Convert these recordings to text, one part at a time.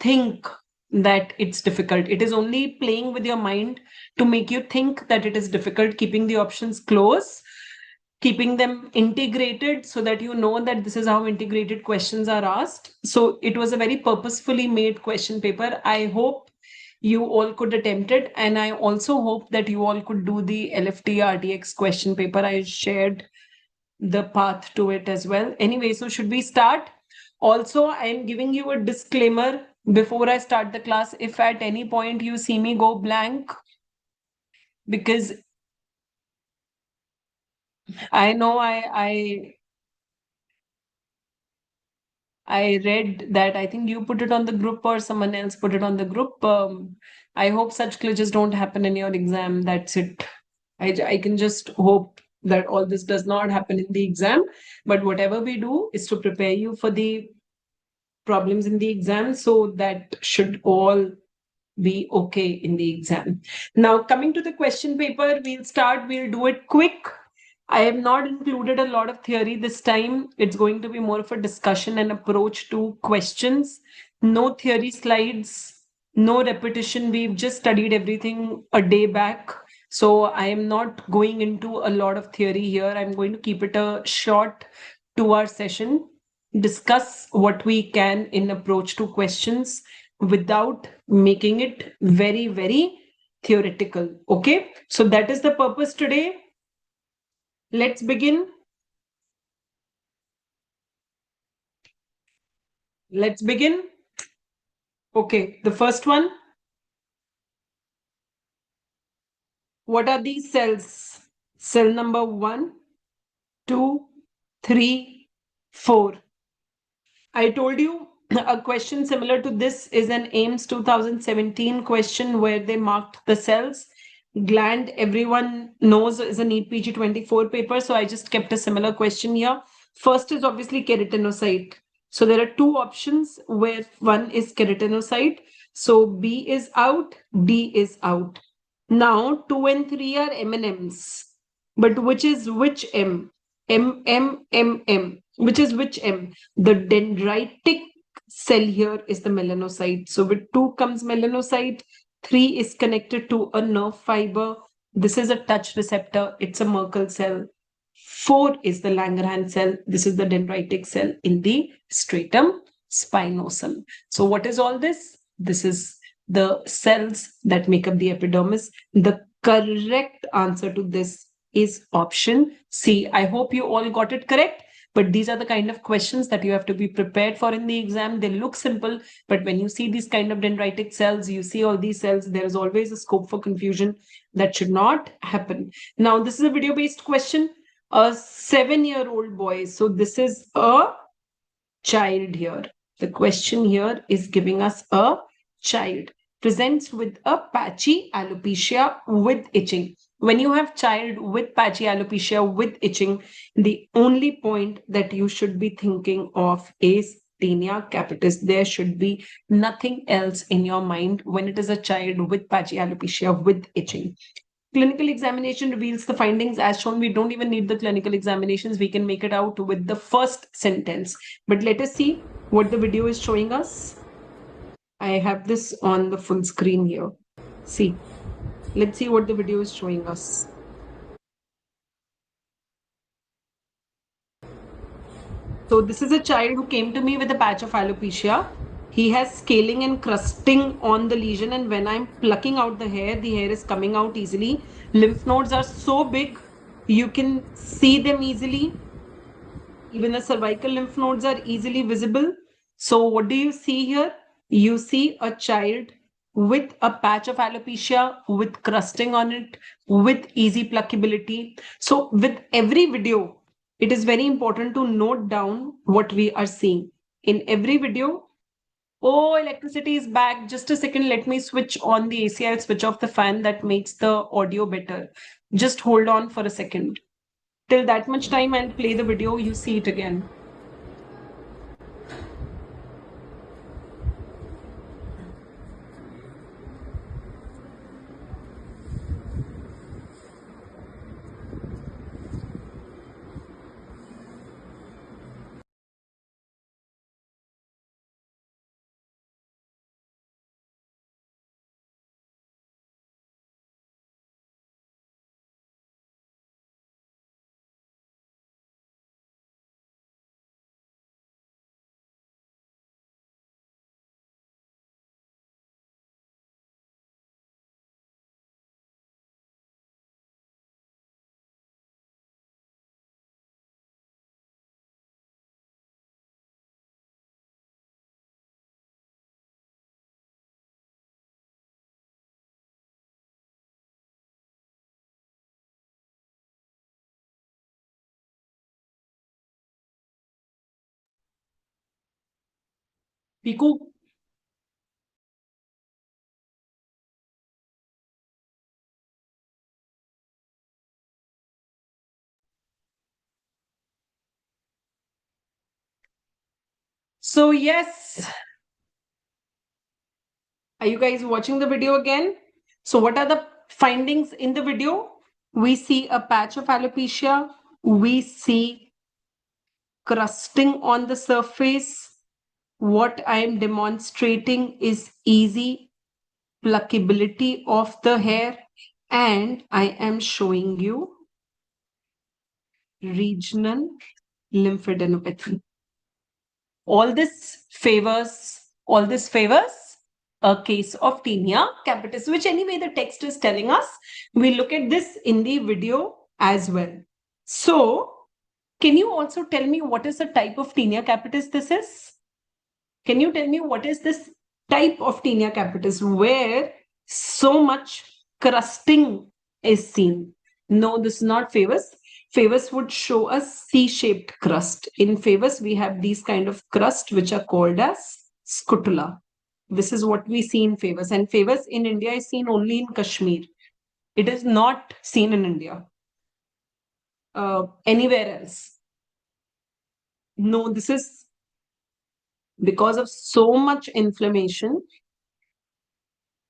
think that it's difficult. It is only playing with your mind to make you think that it is difficult, keeping the options close, keeping them integrated so that you know that this is how integrated questions are asked. So it was a very purposefully made question paper. I hope you all could attempt it. And I also hope that you all could do the LFT RTX question paper. I shared the path to it as well. Anyway, so should we start? Also, I am giving you a disclaimer before I start the class. If at any point you see me go blank, because I know I read that, I think you put it on the group or someone else put it on the group. I hope such glitches don't happen in your exam. That's it. I can just hope that all this does not happen in the exam. But whatever we do is to prepare you for the problems in the exam. So that should all be okay in the exam. Now, coming to the question paper, we'll do it quick. I have not included a lot of theory this time. It's going to be more of a discussion and approach to questions. No theory slides, no repetition. We've just studied everything a day back. So I am not going into a lot of theory here. I'm going to keep it a short 2-hour session, discuss what we can in approach to questions without making it very, very theoretical. Okay, so that is the purpose today. Let's begin. Let's begin. Okay, the first one. What are these cells? Cell number 1, 2, 3, 4. I told you a question similar to this is an AIMS 2017 question where they marked the cells. Gland, everyone knows, is a NEET PG 24 paper. So I just kept a similar question here. First is obviously keratinocyte. So there are two options where one is keratinocyte. So B is out, D is out. Now 2 and 3 are M&Ms. But which is which M? M. Which is which M? The dendritic cell here is the melanocyte. So with 2 comes melanocyte. 3 is connected to a nerve fiber. This is a touch receptor. It's a Merkel cell. 4 is the Langerhans cell. This is the dendritic cell in the stratum spinosum. So what is all this? This is the cells that make up the epidermis. The correct answer to this is option C. I hope you all got it correct. But these are the kind of questions that you have to be prepared for in the exam. They look simple, but when you see these kind of dendritic cells, you see all these cells, there is always a scope for confusion. That should not happen. Now, this is a video-based question. A 7-year-old boy. So this is a child here. The question here is giving us a child. Presents with a patchy alopecia with itching. When you have child with patchy alopecia with itching, the only point that you should be thinking of is tinea capitis. There should be nothing else in your mind when it is a child with patchy alopecia with itching. Clinical examination reveals the findings as shown. We don't even need the clinical examinations. We can make it out with the first sentence. But let us see what the video is showing us. I have this on the full screen here. See, let's see what the video is showing us. So this is a child who came to me with a patch of alopecia. He has scaling and crusting on the lesion, and when I'm plucking out the hair is coming out easily. Lymph nodes are so big, you can see them easily. Even the cervical lymph nodes are easily visible. So what do you see here? You see a child with a patch of alopecia, with crusting on it, with easy pluckability. So with every video, it is very important to note down what we are seeing. In every video, oh, electricity is back. Just a second, let me switch on the AC. I'll switch off the fan. That makes the audio better. Just hold on for a second. Till that much time, I'll play the video. You see it again. Piku. So yes, are you guys watching the video again? So what are the findings in the video? We see a patch of alopecia. We see crusting on the surface. What I am demonstrating is easy pluckability of the hair, and I am showing you regional lymphadenopathy. All this favors a case of tinea capitis, which anyway the text is telling us. We look at this in the video as well. So can you also tell me what is the type of tinea capitis this is? Can you tell me what is this type of tinea capitis where so much crusting is seen? No, this is not favus. Favus would show a C-shaped crust. In favus, we have these kind of crust which are called as scutula. This is what we see in favus. And favus in India is seen only in Kashmir. It is not seen in India. Anywhere else. No, this is because of so much inflammation.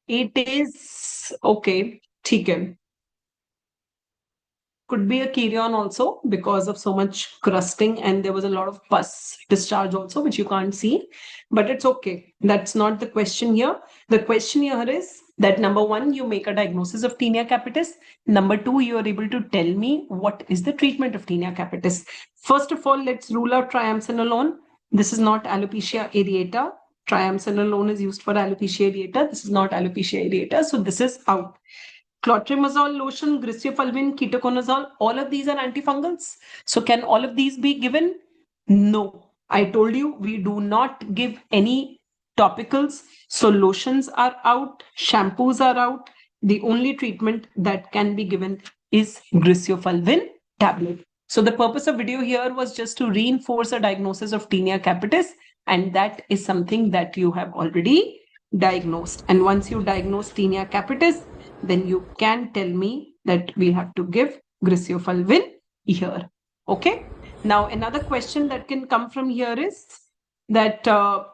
It is okay. Okay. Could be a carrion also because of so much crusting, and there was a lot of pus discharge also, which you can't see. But it's okay. That's not the question here. The question here is that number one, you make a diagnosis of tinea capitis. Number two, you are able to tell me what is the treatment of tinea capitis. First of all, let's rule out triamcinolone. This is not alopecia areata. Triamcinolone is used for alopecia areata. This is not alopecia areata. So this is out. Clotrimazole lotion, griseofulvin, ketoconazole, all of these are antifungals. So can all of these be given? No. I told you we do not give any topicals. So lotions are out, shampoos are out. The only treatment that can be given is griseofulvin tablet. So the purpose of video here was just to reinforce a diagnosis of tinea capitis, and that is something that you have already diagnosed. And once you diagnose tinea capitis, then you can tell me that we have to give griseofulvin here. Okay. Now, another question that can come from here is that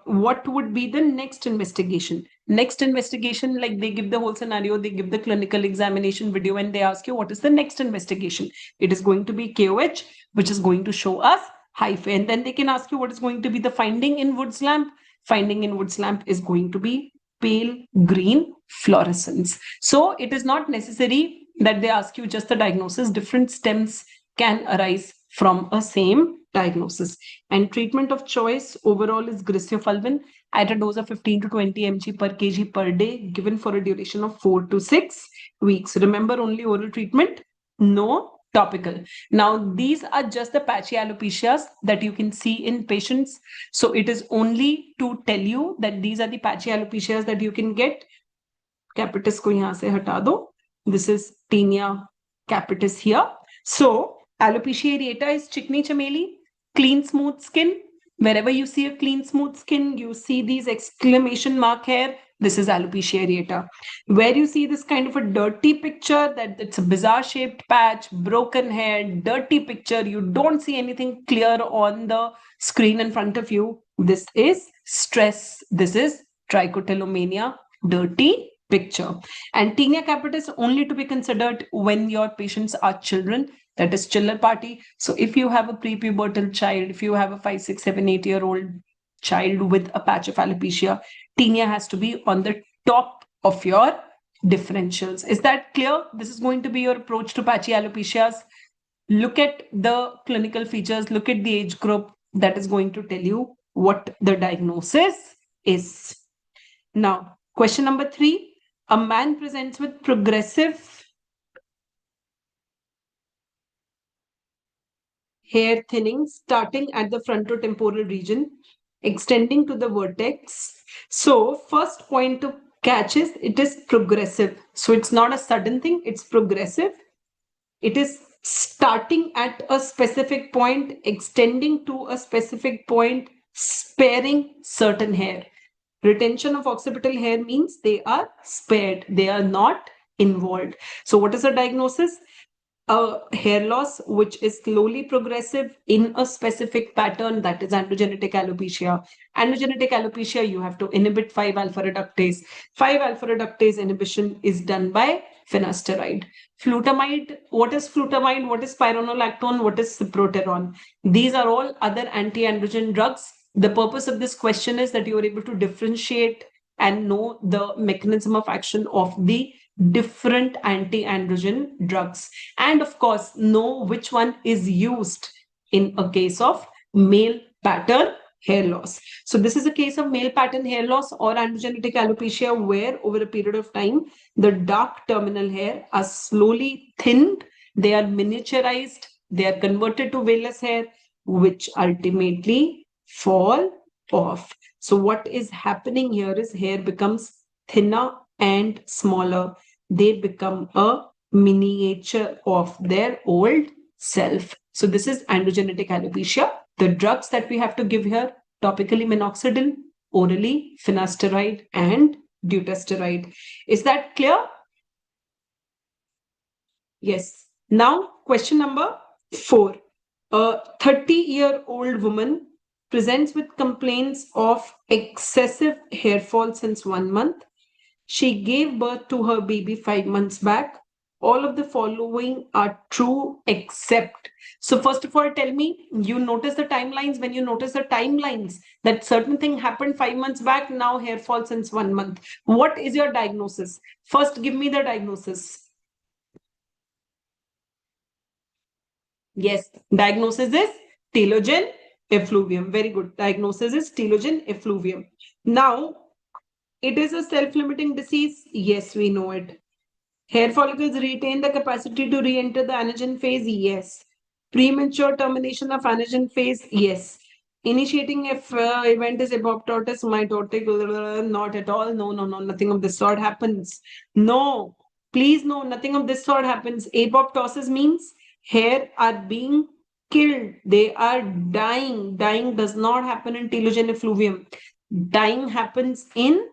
what would be the next investigation? Next investigation, like they give the whole scenario, they give the clinical examination video, and they ask you what is the next investigation. It is going to be KOH, which is going to show us hyphae. And then they can ask you what is going to be the finding in Wood's lamp. Finding in Wood's lamp is going to be pale green fluorescence. So it is not necessary that they ask you just the diagnosis. Different stems can arise from a same diagnosis. And treatment of choice overall is griseofulvin at a dose of 15 to 20 mg per kg per day, given for a duration of 4 to 6 weeks. Remember, only oral treatment, no topical. Now, these are just the patchy alopecias that you can see in patients. So it is only to tell you that these are the patchy alopecias that you can get. Capitis ko yahan se hata do. This is tinea capitis here. So alopecia areata is chickeny chameli, clean smooth skin. Wherever you see a clean smooth skin, you see these exclamation mark hair. This is alopecia areata. Where you see this kind of a dirty picture, that it's a bizarre shaped patch, broken hair, dirty picture, you don't see anything clear on the screen in front of you. This is stress. This is trichotillomania, dirty picture. And tinea capitis only to be considered when your patients are children, that is chiller party. So if you have a prepubertal child, if you have a 5, 6, 7, 8-year-old child with a patch of alopecia, tinea has to be on the top of your differentials. Is that clear? This is going to be your approach to patchy alopecias. Look at the clinical features, look at the age group. That is going to tell you what the diagnosis is. Now, question number 3. A man presents with progressive hair thinning starting at the frontotemporal region, extending to the vertex. So first point to catch is it is progressive. So it's not a sudden thing, it's progressive. It is starting at a specific point, extending to a specific point, sparing certain hair. Retention of occipital hair means they are spared, they are not involved. So what is the diagnosis? A hair loss which is slowly progressive in a specific pattern, that is androgenetic alopecia. Androgenetic alopecia, you have to inhibit 5-alpha reductase. 5-alpha reductase inhibition is done by finasteride. Flutamide, what is flutamide? What is spironolactone? What is cyproterone? These are all other anti-androgen drugs. The purpose of this question is that you are able to differentiate and know the mechanism of action of the different anti-androgen drugs, and of course know which one is used in a case of male pattern hair loss. So this is a case of male pattern hair loss or androgenetic alopecia, where over a period of time the dark terminal hair are slowly thinned, they are miniaturized, they are converted to vellus hair, which ultimately fall off. So what is happening here is hair becomes thinner and smaller. They become a miniature of their old self. So this is androgenetic alopecia. The drugs that we have to give here, topically minoxidil, orally finasteride and dutasteride. Is that clear? Yes. Now, question number 4. A 30-year-old woman presents with complaints of excessive hair fall since 1 month. She gave birth to her baby 5 months back. All of the following are true except. So first of all, tell me, you notice the timelines. When you notice the timelines, that certain thing happened 5 months back, now hair fall since 1 month. What is your diagnosis? First, give me the diagnosis. Yes, diagnosis is telogen effluvium. Very good. Diagnosis is telogen effluvium. Now, it is a self-limiting disease. Yes, we know it. Hair follicles retain the capacity to re-enter the anagen phase. Yes. Premature termination of anagen phase. Yes. Initiating if event is apoptosis, mitotic, not at all. No, no, no. Nothing of this sort happens. No. Please no. Nothing of this sort happens. Apoptosis means hair are being killed. They are dying. Dying does not happen in telogen effluvium. Dying happens in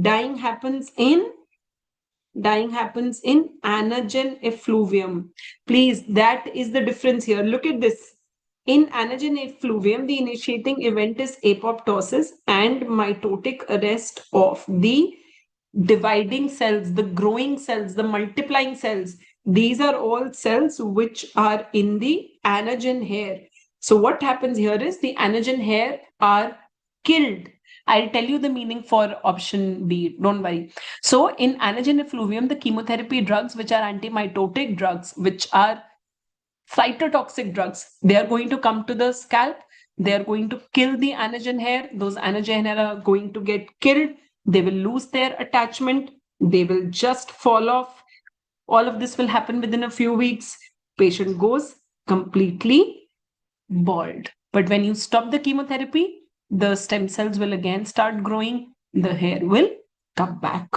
dying happens in anagen effluvium. Please, that is the difference here. Look at this. In anagen effluvium, the initiating event is apoptosis and mitotic arrest of the dividing cells, the growing cells, the multiplying cells. These are all cells which are in the anagen hair. So what happens here is the anagen hair are killed. I'll tell you the meaning for option B. Don't worry. So in anagen effluvium, the chemotherapy drugs, which are antimitotic drugs, which are cytotoxic drugs, they are going to come to the scalp. They are going to kill the anagen hair. Those anagen hair are going to get killed. They will lose their attachment. They will just fall off. All of this will happen within a few weeks. Patient goes completely bald. But when you stop the chemotherapy, the stem cells will again start growing. The hair will come back.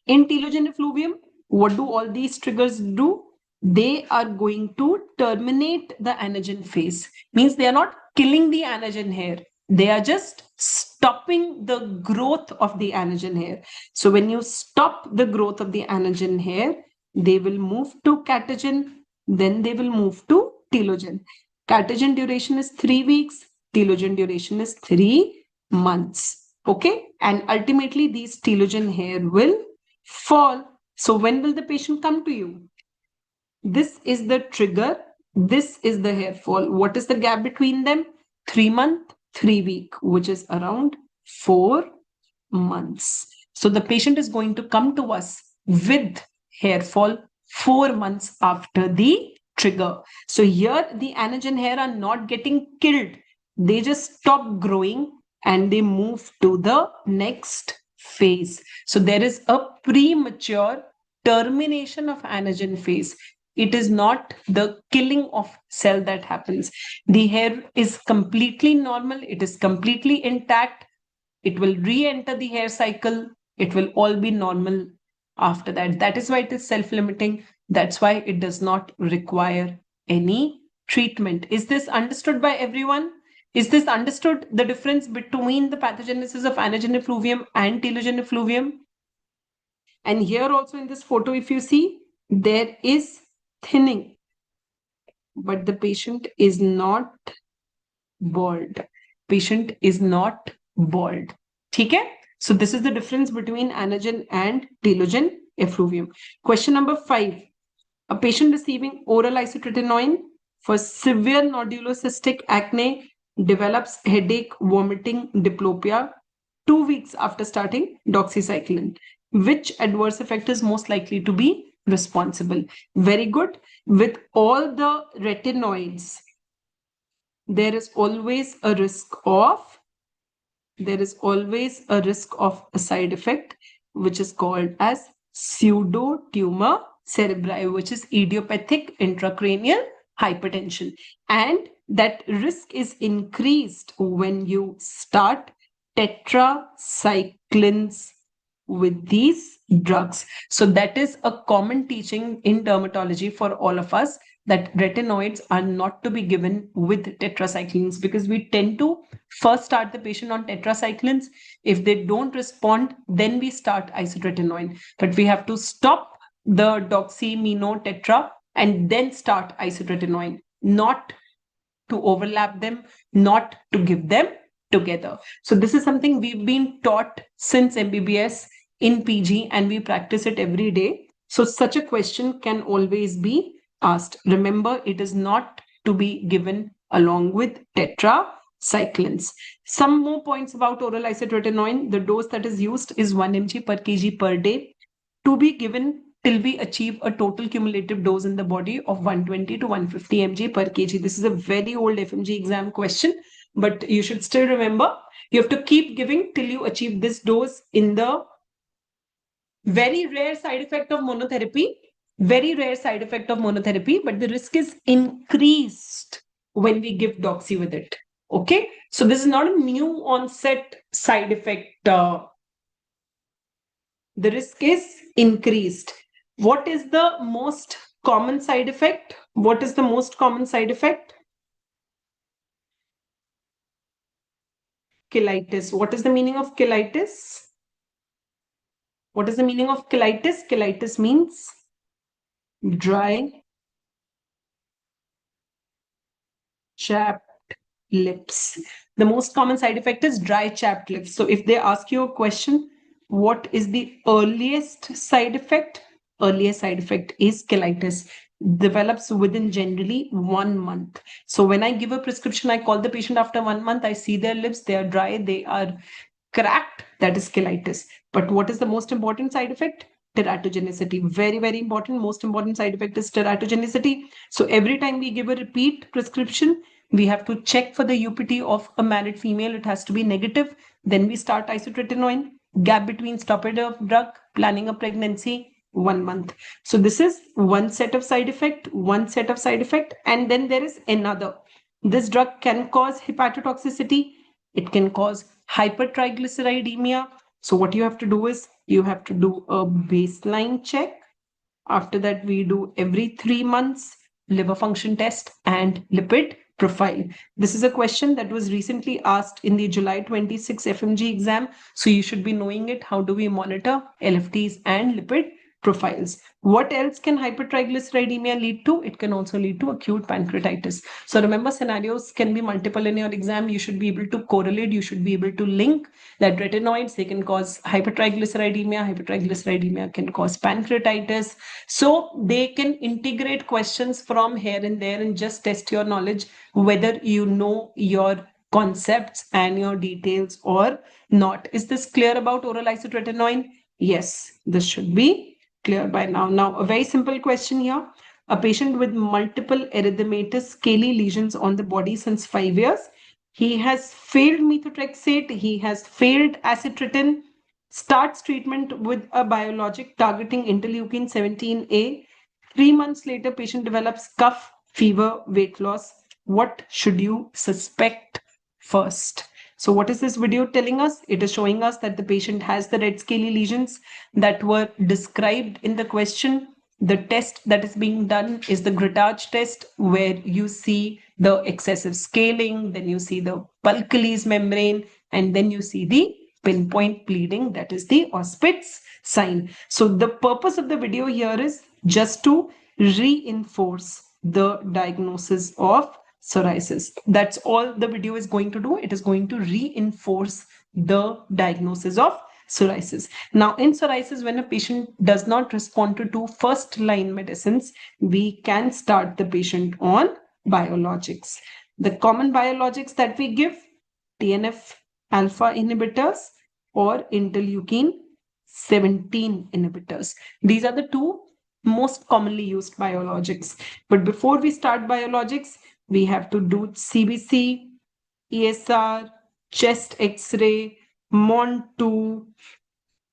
In telogen effluvium, what do all these triggers do? They are going to terminate the anagen phase. Means they are not killing the anagen hair. They are just stopping the growth of the anagen hair. So when you stop the growth of the anagen hair, they will move to catagen, then they will move to telogen. Catagen duration is 3 weeks, telogen duration is 3 months. Okay, and ultimately these telogen hair will fall. So when will the patient come to you? This is the trigger. This is the hair fall. What is the gap between them? 3 month, 3 week, which is around 4 months. So the patient is going to come to us with hair fall 4 months after the trigger. So here the anagen hair are not getting killed. They just stop growing and they move to the next phase. So there is a premature termination of anagen phase. It is not the killing of cell that happens. The hair is completely normal. It is completely intact. It will re-enter the hair cycle. It will all be normal after that. That is why it is self-limiting. That's why it does not require any treatment. Is this understood by everyone? Is this understood, the difference between the pathogenesis of anagen effluvium and telogen effluvium? And here also in this photo, if you see, there is thinning, but the patient is not bald. Patient is not bald. Okay? So this is the difference between anagen and telogen effluvium. Question number 5. A patient receiving oral isotretinoin for severe nodulocystic acne develops headache, vomiting, diplopia 2 weeks after starting doxycycline. Which adverse effect is most likely to be responsible? Very good. With all the retinoids, there is always a risk of a side effect which is called as pseudotumor cerebri, which is idiopathic intracranial hypertension, and that risk is increased when you start tetracyclines with these drugs. So that is a common teaching in dermatology for all of us, that retinoids are not to be given with tetracyclines, because we tend to first start the patient on tetracyclines. If they don't respond, then we start isotretinoin. But we have to stop the doxymino tetra and then start isotretinoin, not to overlap them, not to give them together. So this is something we've been taught since MBBS in PG, and we practice it every day. So such a question can always be asked. Remember, it is not to be given along with tetracyclines. Some more points about oral isotretinoin. The dose that is used is 1 mg per kg per day, to be given till we achieve a total cumulative dose in the body of 120 to 150 mg per kg. This is a very old FMGE exam question, but you should still remember, you have to keep giving till you achieve this dose. In the very rare side effect of monotherapy, but the risk is increased when we give doxy with it. Okay, so this is not a new onset side effect. The risk is increased. What is the most common side effect? What is the most common side effect? Cheilitis. What is the meaning of cheilitis? What is the meaning of cheilitis? Cheilitis means dry, chapped lips. The most common side effect is dry, chapped lips. So if they ask you a question, what is the earliest side effect? Earliest side effect is cheilitis. Develops within generally 1 month. So when I give a prescription, I call the patient after 1 month, I see their lips, they are dry, they are cracked, that is cheilitis. But what is the most important side effect? Teratogenicity. Very, very important. Most important side effect is teratogenicity. So every time we give a repeat prescription, we have to check for the UPT of a married female. It has to be negative. Then we start isotretinoin. Gap between stoppage of drug, planning a pregnancy, 1 month. So this is one set of side effect, and then there is another. This drug can cause hepatotoxicity. It can cause hypertriglyceridemia. So what you have to do is you have to do a baseline check. After that, we do every 3 months liver function test and lipid profile. This is a question that was recently asked in the July 26 FMG exam. So you should be knowing it. How do we monitor LFTs and lipid profiles? What else can hypertriglyceridemia lead to? It can also lead to acute pancreatitis. So remember, scenarios can be multiple in your exam. You should be able to correlate. You should be able to link that retinoids, they can cause hypertriglyceridemia. Hypertriglyceridemia can cause pancreatitis. So they can integrate questions from here and there and just test your knowledge, whether you know your concepts and your details or not. Is this clear about oral isotretinoin? Yes, this should be clear by now. Now, a very simple question here. A patient with multiple erythematous scaly lesions on the body since 5 years. He has failed methotrexate. He has failed acitretin. Starts treatment with a biologic targeting interleukin 17A. 3 months later, patient develops cough, fever, weight loss. What should you suspect first? So what is this video telling us? It is showing us that the patient has the red scaly lesions that were described in the question. The test that is being done is the grattage test, where you see the excessive scaling, then you see the Pulcell's membrane, and then you see the pinpoint bleeding, that is the Auspitz sign. So the purpose of the video here is just to reinforce the diagnosis of psoriasis. That's all the video is going to do. It is going to reinforce the diagnosis of psoriasis. Now, in psoriasis, when a patient does not respond to two first-line medicines, we can start the patient on biologics. The common biologics that we give, TNF alpha inhibitors or interleukin 17 inhibitors. These are the two most commonly used biologics. But before we start biologics, we have to do CBC, ESR, chest X-ray, MON2,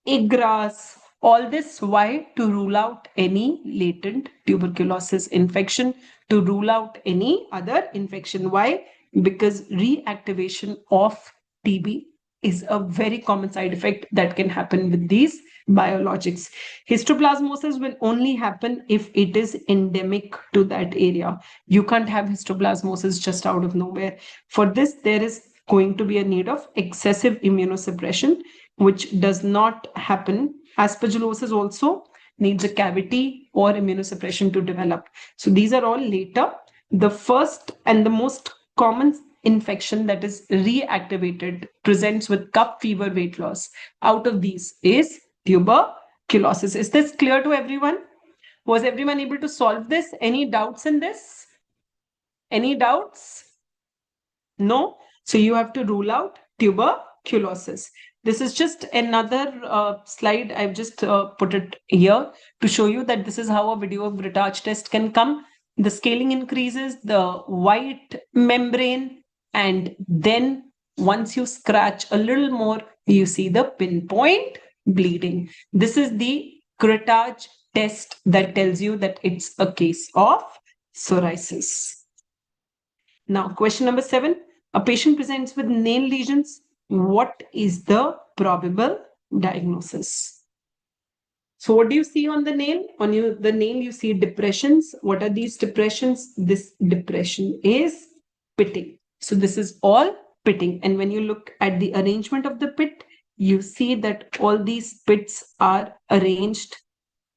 IGRAS, all this. Why? To rule out any latent tuberculosis infection, to rule out any other infection. Why? Because reactivation of TB is a very common side effect that can happen with these biologics. Histoplasmosis will only happen if it is endemic to that area. You can't have histoplasmosis just out of nowhere. For this, there is going to be a need of excessive immunosuppression, which does not happen. Aspergillosis also needs a cavity or immunosuppression to develop. So these are all later. The first and the most common infection that is reactivated presents with cough, fever, weight loss. Out of these is tuberculosis. Is this clear to everyone? Was everyone able to solve this? Any doubts in this? Any doubts? No? So you have to rule out tuberculosis. This is just another slide. I've just put it here to show you that this is how a video of grattage test can come. The scaling increases, the white membrane, and then once you scratch a little more, you see the pinpoint bleeding. This is the grattage test that tells you that it's a case of psoriasis. Now, question number 7. A patient presents with nail lesions. What is the probable diagnosis? So what do you see on the nail? On the nail, you see depressions. What are these depressions? This depression is pitting. So this is all pitting. And when you look at the arrangement of the pit, you see that all these pits are arranged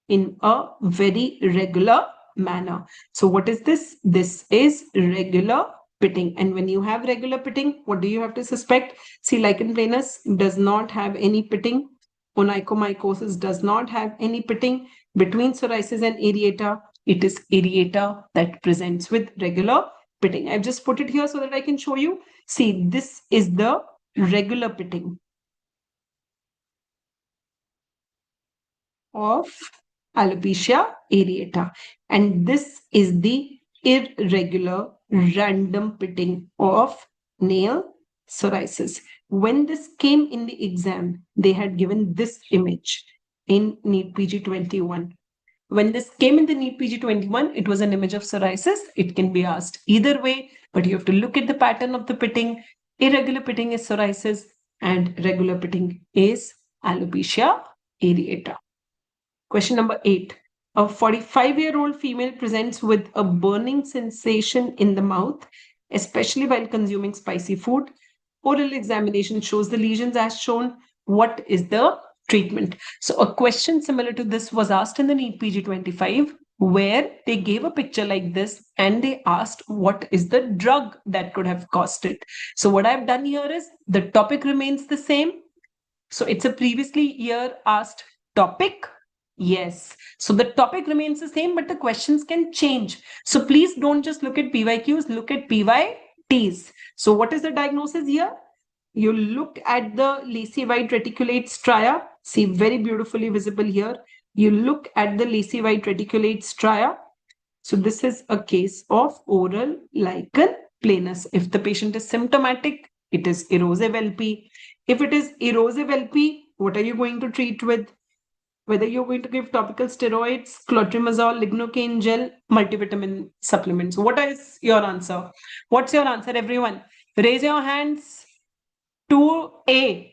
in a very regular manner. So what is this? This is regular pitting. And when you have regular pitting, what do you have to suspect? See, lichen planus does not have any pitting. Onychomycosis does not have any pitting. Between psoriasis and areata, it is areata that presents with regular pitting. I've just put it here so that I can show you. See, this is the regular pitting of alopecia areata. And this is the irregular random pitting of nail psoriasis. When this came in the exam, they had given this image in NEET PG 21. When this came in the NEET PG 21, it was an image of psoriasis. It can be asked either way, but you have to look at the pattern of the pitting. Irregular pitting is psoriasis and regular pitting is alopecia areata. Question number 8. A 45-year-old female presents with a burning sensation in the mouth, especially while consuming spicy food. Oral examination shows the lesions as shown. What is the treatment? So a question similar to this was asked in the NEET PG 25, where they gave a picture like this and they asked what is the drug that could have caused it. So what I've done here is the topic remains the same. So it's a previously year asked topic. Yes. So the topic remains the same, but the questions can change. So please don't just look at PYQs, look at PYTs. So what is the diagnosis here? You look at the lacy white reticulate stria. See, very beautifully visible here. You look at the lacy white reticulate stria. So this is a case of oral lichen planus. If the patient is symptomatic, it is erosive LP. If it is erosive LP, what are you going to treat with? Whether you're going to give topical steroids, clotrimazole, lignocaine gel, multivitamin supplements. What is your answer? What's your answer, everyone? Raise your hands. 2A.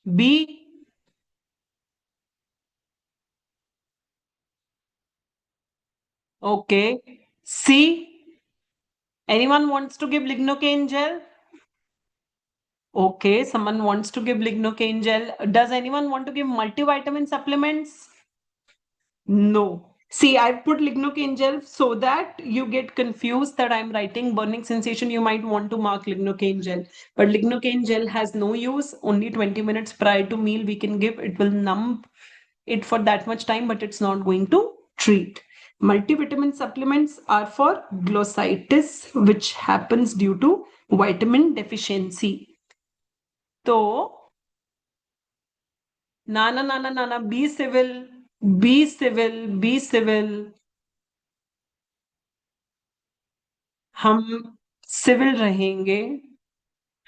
B. Okay. C. Anyone wants to give lignocaine gel? Okay, someone wants to give lignocaine gel. Does anyone want to give multivitamin supplements? No. See, I've put lignocaine gel so that you get confused that I'm writing burning sensation. You might want to mark lignocaine gel. But lignocaine gel has no use. Only 20 minutes prior to meal we can give. It will numb it for that much time, but it's not going to treat. Multivitamin supplements are for glossitis, which happens due to vitamin deficiency. So, na, be civil, be civil, be civil. हम civil रहेंगे,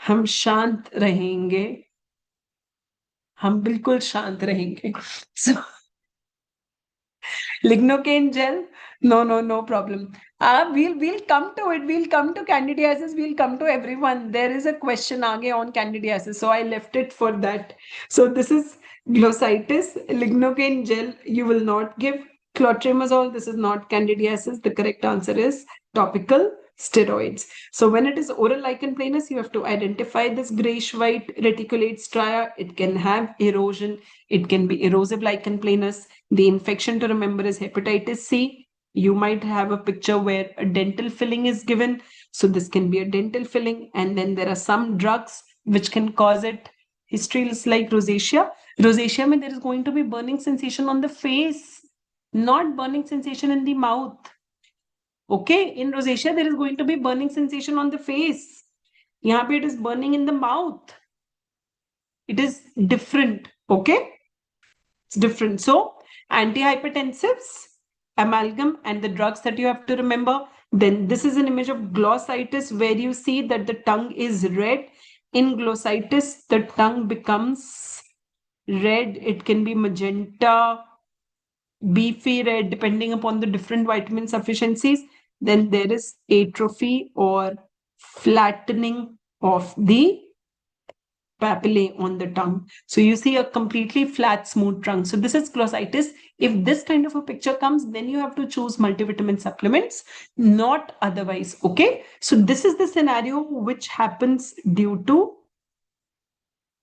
हम शांत रहेंगे, हम बिल्कुल शांत रहेंगे. So, lignocaine gel, no problem. We'll come to it. We'll come to candidiasis. We'll come to everyone. There is a question aage on candidiasis, so I left it for that. So this is glossitis. Lignocaine gel you will not give. Clotrimazole, this is not candidiasis. The correct answer is topical steroids. So when it is oral lichen planus, you have to identify this grayish white reticulate stria. It can have erosion. It can be erosive lichen planus. The infection to remember is hepatitis C. You might have a picture where a dental filling is given. So this can be a dental filling. And then there are some drugs which can cause it. History is like rosacea. Rosacea, means there is going to be burning sensation on the face, not burning sensation in the mouth. Okay, in rosacea, there is going to be burning sensation on the face. Yahan pe it is burning in the mouth. It is different. Okay, it's different. So, antihypertensives, amalgam, and the drugs that you have to remember. Then this is an image of glossitis where you see that the tongue is red. In glossitis, the tongue becomes red. It can be magenta, beefy red, depending upon the different vitamin sufficiencies. Then there is atrophy or flattening of the papillae on the tongue. So you see a completely flat, smooth tongue. So this is glossitis. If this kind of a picture comes, then you have to choose multivitamin supplements, not otherwise. Okay. So this is the scenario which happens due to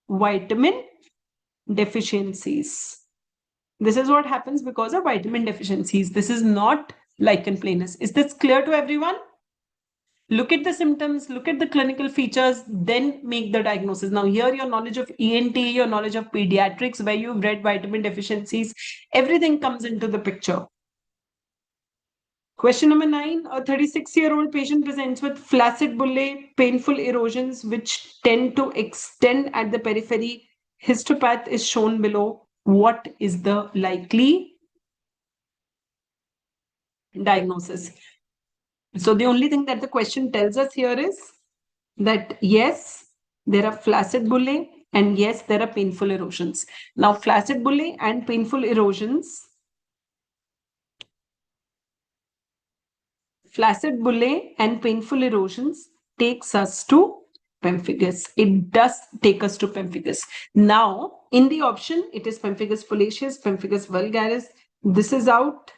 vitamin deficiencies. This is what happens because of vitamin deficiencies. This is not lichen planus. Is this clear to everyone? Look at the symptoms, look at the clinical features, then make the diagnosis. Now, here your knowledge of ENT, your knowledge of pediatrics, where you've read vitamin deficiencies, everything comes into the picture. Question number 9, a 36-year-old patient presents with flaccid bullae, painful erosions which tend to extend at the periphery. Histopath is shown below. What is the likely diagnosis? So the only thing that the question tells us here is that yes, there are flaccid bullae and yes, there are painful erosions. Now, flaccid bullae and painful erosions, flaccid bullae and painful erosions takes us to pemphigus. It does take us to pemphigus. Now, in the option, it is pemphigus foliaceus, pemphigus vulgaris. This is out.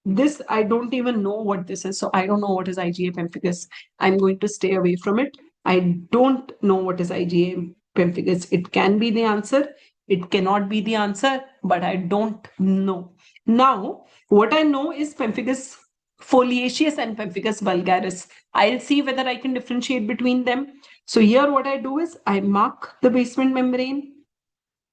This, I don't even know what this is. So I don't know what is IgA pemphigus. I'm going to stay away from it. I don't know what is IgA pemphigus. It can be the answer. It cannot be the answer, but I don't know. Now, what I know is pemphigus foliaceus and pemphigus vulgaris. I'll see whether I can differentiate between them. So here what I do is I mark the basement membrane.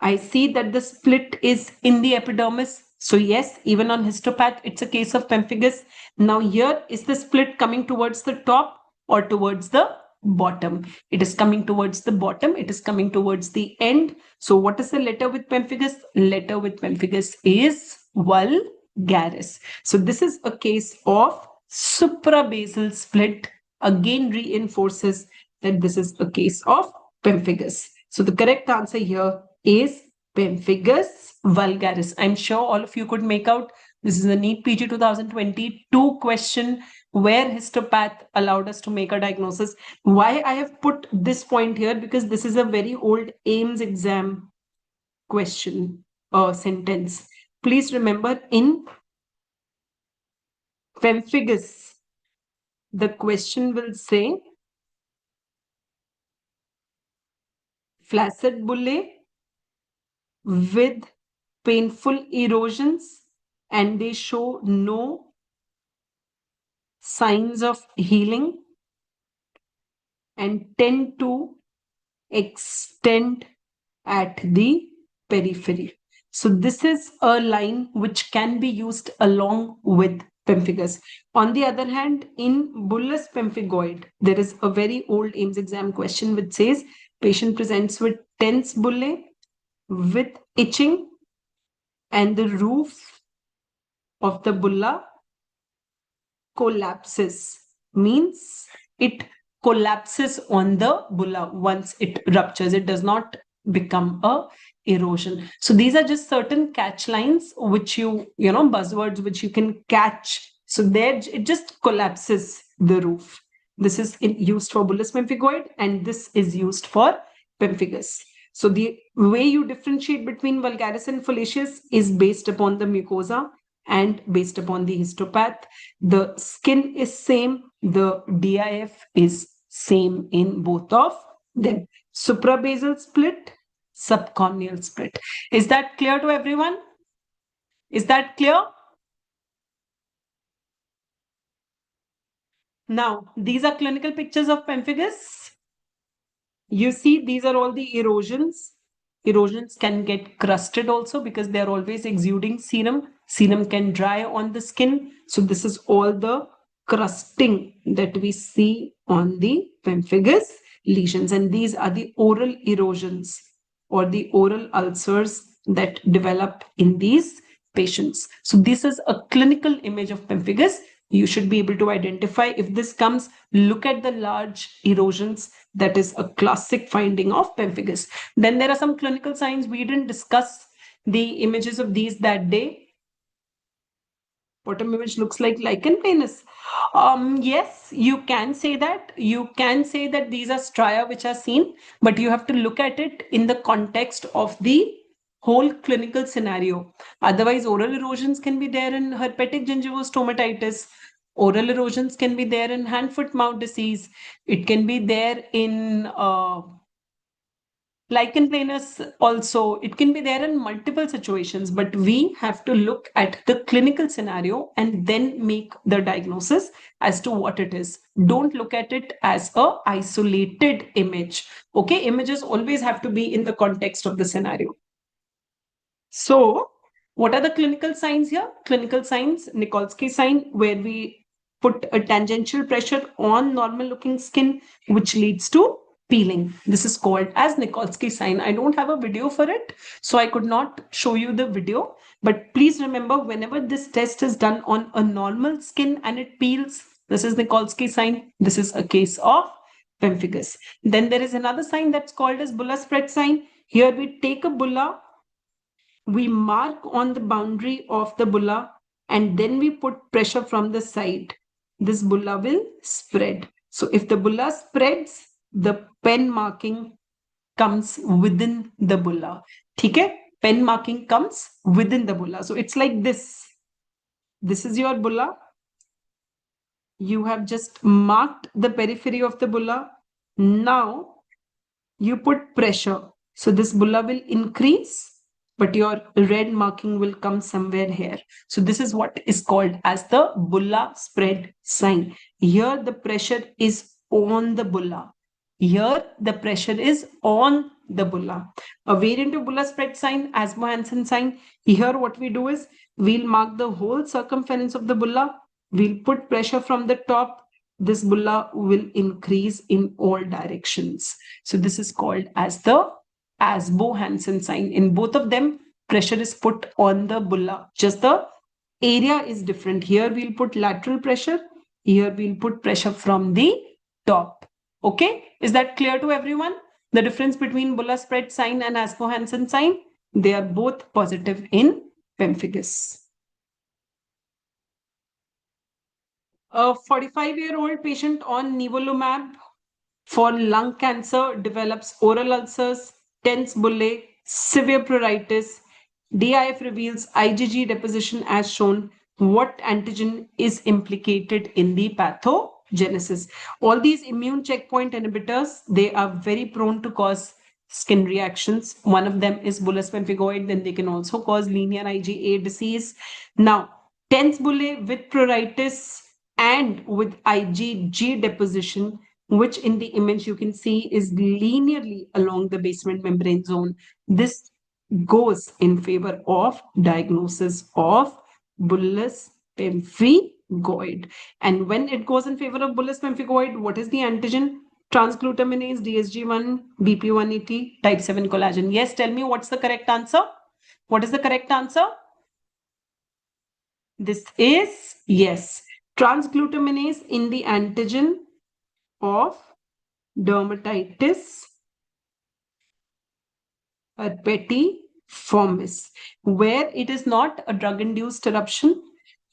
I see that the split is in the epidermis. So yes, even on histopath, it's a case of pemphigus. Now here, is the split coming towards the top or towards the bottom? It is coming towards the bottom. It is coming towards the end. So what is the letter with pemphigus? Letter with pemphigus is vulgaris. So this is a case of suprabasal split. Again reinforces that this is a case of pemphigus. So the correct answer here is pemphigus vulgaris. I'm sure all of you could make out. This is a NEET PG 2022 question where histopath allowed us to make a diagnosis. Why I have put this point here? Because this is a very old AIMS exam question sentence. Please remember, in pemphigus, the question will say flaccid bullae with painful erosions and they show no signs of healing and tend to extend at the periphery. So this is a line which can be used along with pemphigus. On the other hand, in bullous pemphigoid, there is a very old AIMS exam question which says patient presents with tense bullae with itching and the roof of the bulla collapses, means it collapses on the bulla once it ruptures. It does not become a erosion. So these are just certain catch lines which buzzwords which you can catch. So there it just collapses the roof. This is used for bullous pemphigoid and this is used for pemphigus. So the way you differentiate between vulgaris and foliaceous is based upon the mucosa and based upon the histopath. The skin is same, the DIF is same in both of them. Suprabasal split, subcorneal split. Is that clear to everyone? Is that clear? Now, these are clinical pictures of pemphigus. You see, these are all the erosions. Erosions can get crusted also because they're always exuding serum. Serum can dry on the skin. So this is all the crusting that we see on the pemphigus lesions. And these are the oral erosions or the oral ulcers that develop in these patients. So this is a clinical image of pemphigus. You should be able to identify if this comes, look at the large erosions. That is a classic finding of pemphigus. Then there are some clinical signs. We didn't discuss the images of these that day. Bottom image looks like lichen planus. Yes, you can say that. You can say that these are stria which are seen, but you have to look at it in the context of the whole clinical scenario. Otherwise, oral erosions can be there in herpetic gingivostomatitis. Oral erosions can be there in hand-foot-mouth disease. It can be there in lichen planus also. It can be there in multiple situations, but we have to look at the clinical scenario and then make the diagnosis as to what it is. Don't look at it as a isolated image. Okay, images always have to be in the context of the scenario. So what are the clinical signs here? Clinical signs, Nikolsky sign, where we put a tangential pressure on normal looking skin, which leads to peeling. This is called as Nikolsky sign. I don't have a video for it, so I could not show you the video. But please remember, whenever this test is done on a normal skin and it peels, this is Nikolsky sign. This is a case of pemphigus. Then there is another sign that's called as bulla spread sign. Here we take a bulla, we mark on the boundary of the bulla, and then we put pressure from the side. This bulla will spread. So if the bulla spreads, the pen marking comes within the bulla. Okay? Pen marking comes within the bulla. So it's like this. This is your bulla. You have just marked the periphery of the bulla. Now you put pressure. So this bulla will increase, but your red marking will come somewhere here. So this is what is called as the bulla spread sign. Here the pressure is on the bulla. Here the pressure is on the bulla. A variant of bulla spread sign, Asmo-Hansen sign. Here what we do is we'll mark the whole circumference of the bulla. We'll put pressure from the top. This bulla will increase in all directions. So this is called as the Asmo-Hansen sign. In both of them, pressure is put on the bulla. Just the area is different. Here we'll put lateral pressure. Here we'll put pressure from the top. Okay, is that clear to everyone? The difference between bulla spread sign and Asmo-Hansen sign? They are both positive in pemphigus. A 45-year-old patient on nivolumab for lung cancer develops oral ulcers, tense bullae, severe pruritus. DIF reveals IgG deposition as shown. What antigen is implicated in the pathogenesis? All these immune checkpoint inhibitors, they are very prone to cause skin reactions. One of them is bullous pemphigoid. Then they can also cause linear IgA disease. Now, tense bullae with pruritus and with IgG deposition, which in the image you can see is linearly along the basement membrane zone. This goes in favor of diagnosis of bullous pemphigoid. And when it goes in favor of bullous pemphigoid, what is the antigen? Transglutaminase, DSG1, BP180, type 7 collagen. Yes, tell me what's the correct answer? What is the correct answer? This is yes. Transglutaminase in the antigen of dermatitis herpetiformis, where it is not a drug-induced eruption.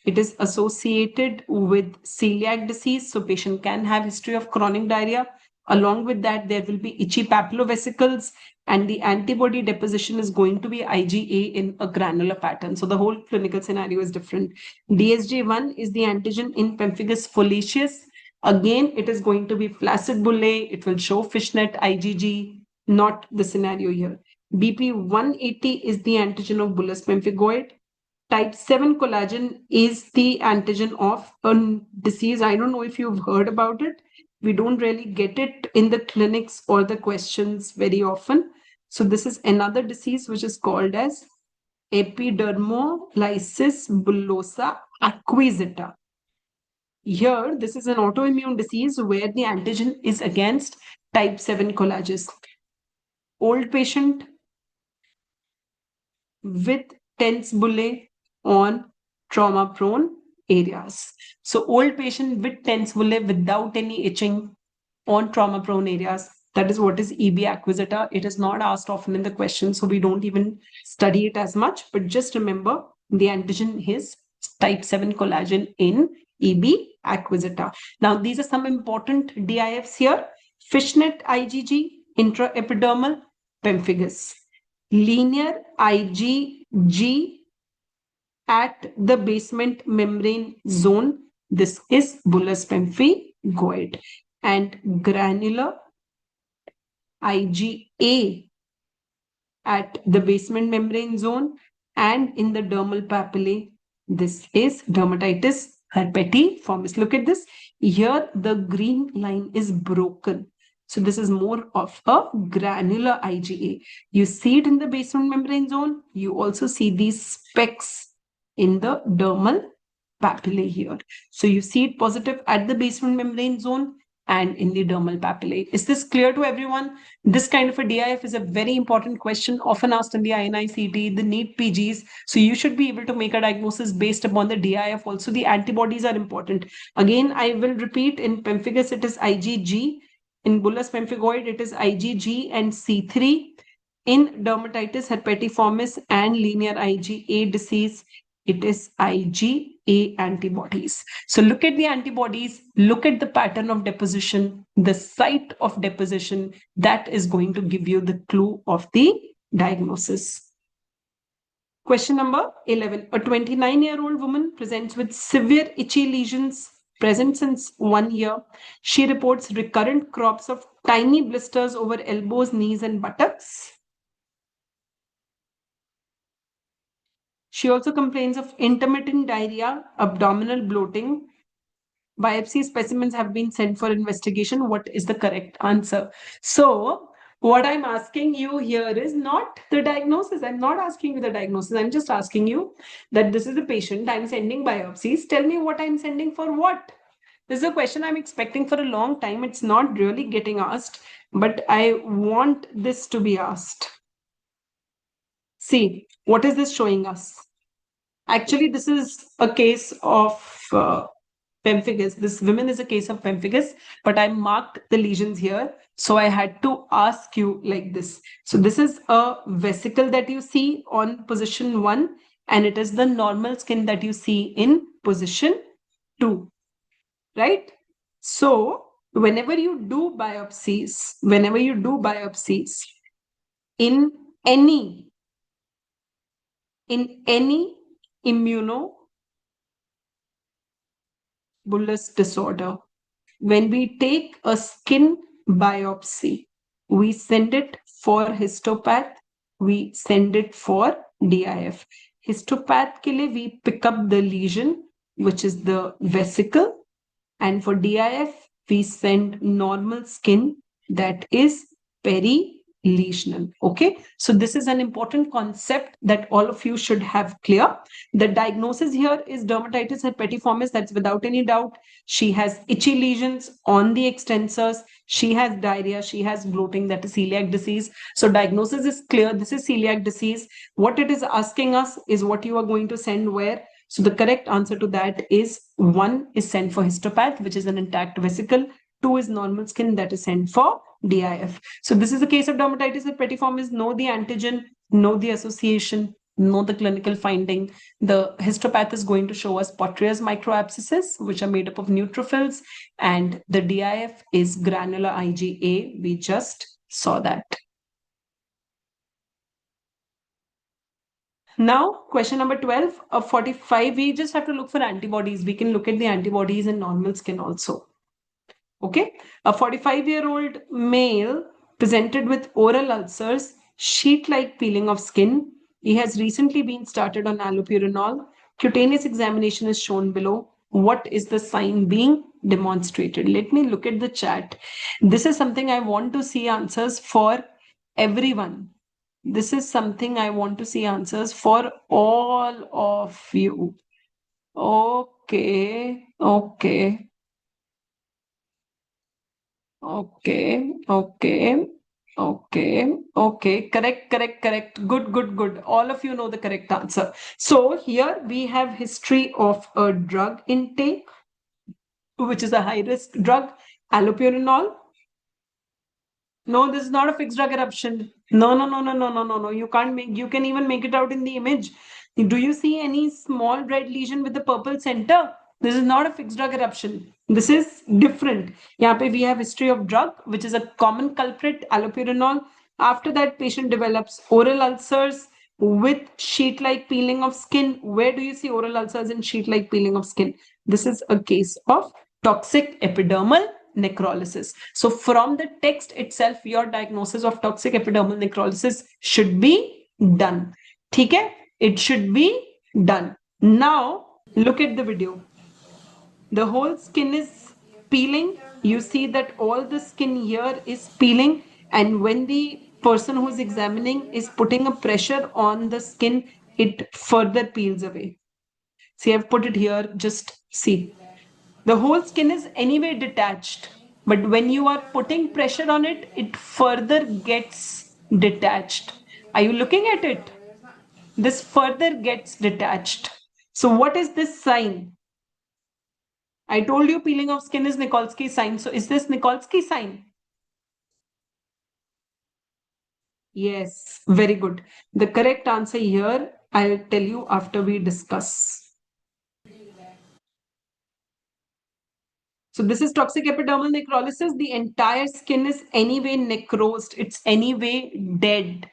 It is associated with celiac disease, so patient can have history of chronic diarrhea. Along with that, there will be itchy papulovesicles, and the antibody deposition is going to be IgA in a granular pattern. So the whole clinical scenario is different. DSG1 is the antigen in pemphigus foliaceus. Again, it is going to be flaccid bullae. It will show fishnet IgG, not the scenario here. BP180 is the antigen of bullous pemphigoid. Type 7 collagen is the antigen of a disease. I don't know if you've heard about it. We don't really get it in the clinics or the questions very often. So this is another disease which is called as epidermolysis bullosa acquisita. Here, this is an autoimmune disease where the antigen is against type 7 collagen. Old patient with tense bullae on trauma-prone areas. So old patient with tense bullae without any itching on trauma-prone areas. That is what is EB acquisita. It is not asked often in the question, so we don't even study it as much. But just remember, the antigen is type 7 collagen in EB acquisita. Now, these are some important DIFs here. Fishnet IgG, intraepidermal, pemphigus. Linear IgG at the basement membrane zone. This is bullous pemphigoid. And granular IgA at the basement membrane zone and in the dermal papillae. This is dermatitis herpetiformis. Look at this. Here, the green line is broken. So this is more of a granular IgA. You see it in the basement membrane zone. You also see these specks in the dermal papillae here. So you see it positive at the basement membrane zone and in the dermal papillae. Is this clear to everyone? This kind of a DIF is a very important question, often asked in the INI-CET, the NEET PGs. So you should be able to make a diagnosis based upon the DIF. Also, the antibodies are important. Again, I will repeat, in pemphigus, it is IgG. In bullous pemphigoid, it is IgG and C3. In dermatitis herpetiformis and linear IgA disease, it is IgA antibodies. So look at the antibodies, look at the pattern of deposition, the site of deposition. That is going to give you the clue of the diagnosis. Question number 11. A 29-year-old woman presents with severe itchy lesions present since 1 year. She reports recurrent crops of tiny blisters over elbows, knees, and buttocks. She also complains of intermittent diarrhea, abdominal bloating. Biopsy specimens have been sent for investigation. What is the correct answer? So, what I'm asking you here is not the diagnosis. I'm not asking you the diagnosis. I'm just asking you that this is a patient. I'm sending biopsies. Tell me what I'm sending for what. This is a question I'm expecting for a long time. It's not really getting asked, but I want this to be asked. See, what is this showing us? Actually, this is a case of pemphigus. This woman is a case of pemphigus, but I marked the lesions here. So I had to ask you like this. So this is a vesicle that you see on position 1, and it is the normal skin that you see in position 2, right? So whenever you do biopsies in any immunobullous disorder, when we take a skin biopsy, we send it for histopath, we send it for DIF. Histopath ke liye we pick up the lesion, which is the vesicle, and for DIF, we send normal skin that is perilesional. Okay, so this is an important concept that all of you should have clear. The diagnosis here is dermatitis herpetiformis, that's without any doubt. She has itchy lesions on the extensors. She has diarrhea. She has bloating, that is celiac disease. So diagnosis is clear. This is celiac disease. What it is asking us is what you are going to send where. So the correct answer to that is 1 is sent for histopath, which is an intact vesicle. 2 is normal skin, that is sent for DIF. So this is the case of dermatitis herpetiformis. Know the antigen, know the association, know the clinical finding. The histopath is going to show us Potter's microabscesses, which are made up of neutrophils, and the DIF is granular IgA. We just saw that. Now, question number 12, of 45, we just have to look for antibodies. We can look at the antibodies in normal skin also. Okay, a 45-year-old male presented with oral ulcers, sheet-like peeling of skin. He has recently been started on allopurinol. Cutaneous examination is shown below. What is the sign being demonstrated? Let me look at the chat. This is something I want to see answers for everyone. This is something I want to see answers for all of you. Okay, okay. Okay, okay, okay. Correct. Good. All of you know the correct answer. So here we have history of a drug intake, which is a high-risk drug, allopurinol. No, this is not a fixed drug eruption. No. You can't make, you can even make it out in the image. Do you see any small red lesion with the purple center? This is not a fixed drug eruption. This is different. Here we have history of drug, which is a common culprit, allopurinol. After that, patient develops oral ulcers with sheet-like peeling of skin. Where do you see oral ulcers and sheet-like peeling of skin? This is a case of toxic epidermal necrolysis. So from the text itself, your diagnosis of toxic epidermal necrolysis should be done. Okay? It should be done. Now, look at the video. The whole skin is peeling. You see that all the skin here is peeling. And when the person who's examining is putting a pressure on the skin, it further peels away. See, I've put it here. Just see. The whole skin is anyway detached, but when you are putting pressure on it, it further gets detached. Are you looking at it? This further gets detached. So what is this sign? I told you peeling of skin is Nikolsky sign. So is this Nikolsky sign? Yes, very good. The correct answer here, I'll tell you after we discuss. So this is toxic epidermal necrolysis. The entire skin is anyway necrosed. It's anyway dead.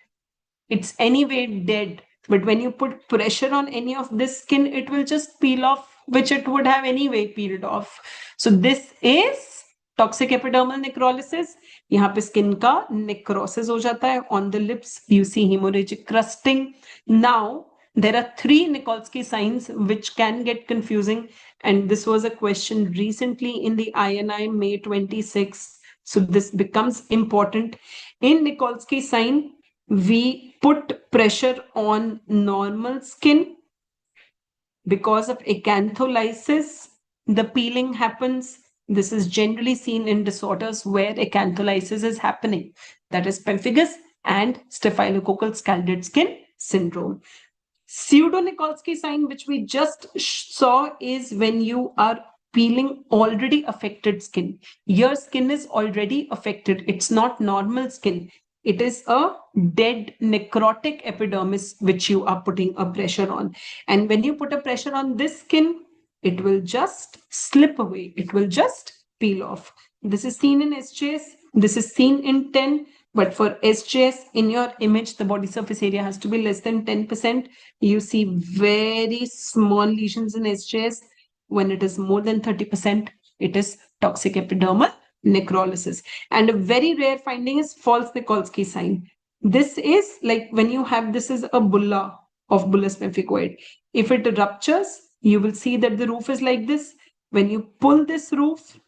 It's anyway dead. But when you put pressure on any of this skin, it will just peel off, which it would have anyway peeled off. So this is toxic epidermal necrolysis. यहाँ पे skin का necrosis हो जाता है. On the lips, you see hemorrhagic crusting. Now, there are 3 Nikolsky signs which can get confusing. And this was a question recently in the INI May 26. So this becomes important. In Nikolsky sign, we put pressure on normal skin. Because of acantholysis, the peeling happens. This is generally seen in disorders where acantholysis is happening. That is pemphigus and staphylococcal scalded skin syndrome. Pseudo-Nikolsky sign, which we just saw, is when you are peeling already affected skin. Your skin is already affected. It's not normal skin. It is a dead necrotic epidermis which you are putting a pressure on. And when you put a pressure on this skin, it will just slip away. It will just peel off. This is seen in SJS. This is seen in 10. But for SJS, in your image, the body surface area has to be less than 10%. You see very small lesions in SJS. When it is more than 30%, it is toxic epidermal necrolysis. And a very rare finding is false Nikolsky sign. This is like when you have, this is a bulla of bullous pemphigoid. If it ruptures, you will see that the roof is like this. When you pull this roof,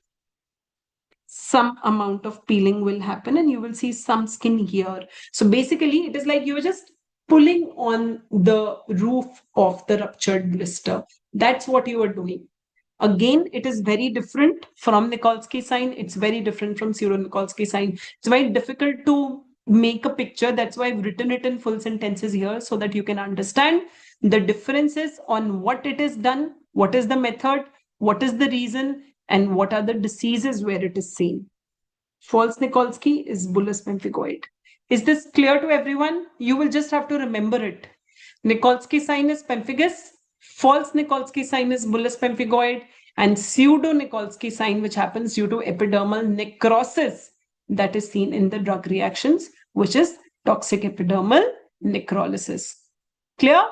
some amount of peeling will happen and you will see some skin here. So basically, it is like you are just pulling on the roof of the ruptured blister. That's what you are doing. Again, it is very different from Nikolsky sign. It's very different from pseudo-Nikolsky sign. It's very difficult to make a picture. That's why I've written it in full sentences here so that you can understand the differences on what it is done, what is the method, what is the reason, and what are the diseases where it is seen. False Nikolsky is bullous pemphigoid. Is this clear to everyone? You will just have to remember it. Nikolsky sign is pemphigus, false Nikolsky sign is bullous pemphigoid, and pseudo Nikolsky sign, which happens due to epidermal necrosis that is seen in the drug reactions, which is toxic epidermal necrolysis. Clear?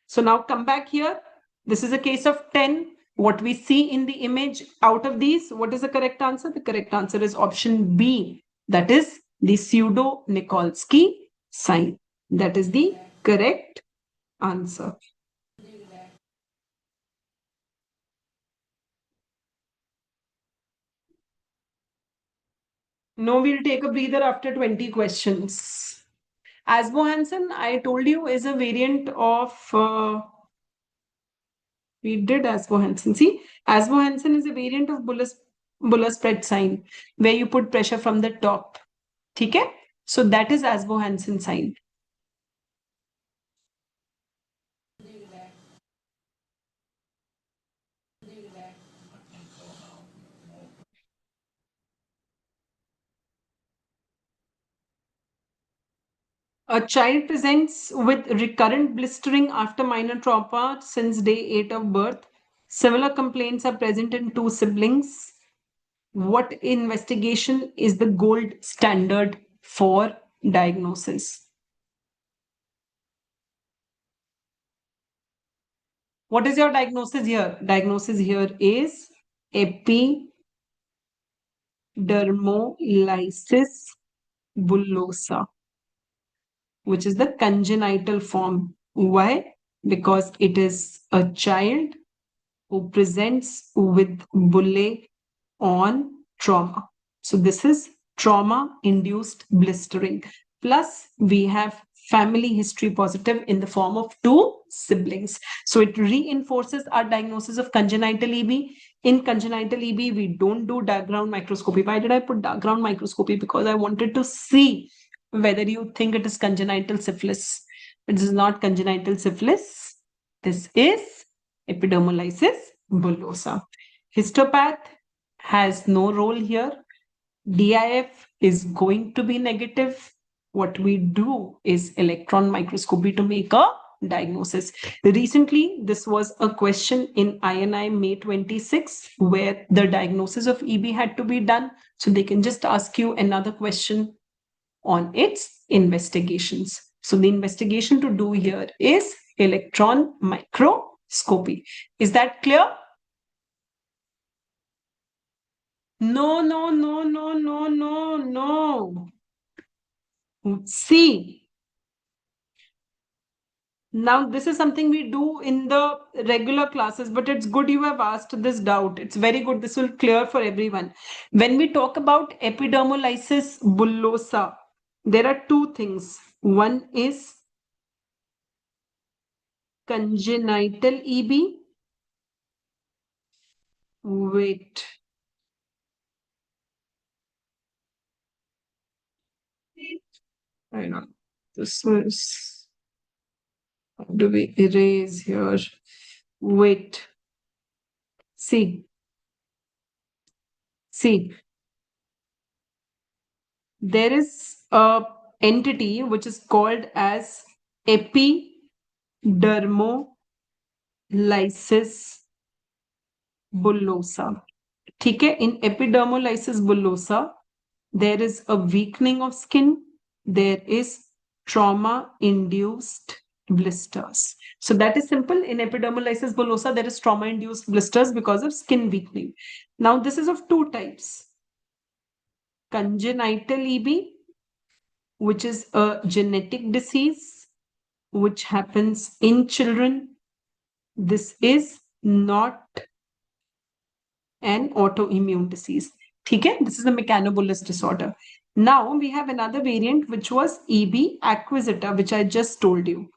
So now come back here. This is a case of 10. What we see in the image out of these, what is the correct answer? The correct answer is option B. That is the pseudo-Nikolsky sign. That is the correct answer. No, we'll take a breather after 20 questions. Asbo-Hansen, I told you, is a variant of... we did Asbo-Hansen. See, Asbo-Hansen is a variant of bullous spread sign, where you put pressure from the top. Okay? So that is Asbo-Hansen sign. A child presents with recurrent blistering after minor trauma since day 8 of birth. Similar complaints are present in 2 siblings. What investigation is the gold standard for diagnosis? What is your diagnosis here? Diagnosis here is epidermolysis bullosa, which is the congenital form. Why? Because it is a child who presents with bullae on trauma. So this is trauma-induced blistering. Plus, we have family history positive in the form of 2 siblings. So it reinforces our diagnosis of congenital EB. In congenital EB, we don't do dark ground microscopy. Why did I put dark ground microscopy? Because I wanted to see whether you think it is congenital syphilis. It is not congenital syphilis. This is epidermolysis bullosa. Histopath has no role here. DIF is going to be negative. What we do is electron microscopy to make a diagnosis. Recently, this was a question in INI May 26, where the diagnosis of EB had to be done. So they can just ask you another question on its investigations. So the investigation to do here is electron microscopy. Is that clear? No, no, no, no, no, no, no. See, now this is something we do in the regular classes, but it's good you have asked this doubt. It's very good. This will clear for everyone. When we talk about epidermolysis bullosa, there are 2 things. One is congenital EB. Wait. I know. This is... how do we erase here? Wait. See. There is a entity which is called as epidermolysis bullosa. ठीक है? In epidermolysis bullosa, there is a weakening of skin, there is trauma-induced blisters. So that is simple. In epidermolysis bullosa, there is trauma-induced blisters because of skin weakening. Now, this is of two types. Congenital EB, which is a genetic disease which happens in children. This is not an autoimmune disease. Okay? This is a mechanobullous disorder. Now we have another variant which was EB acquisita, which I just told you.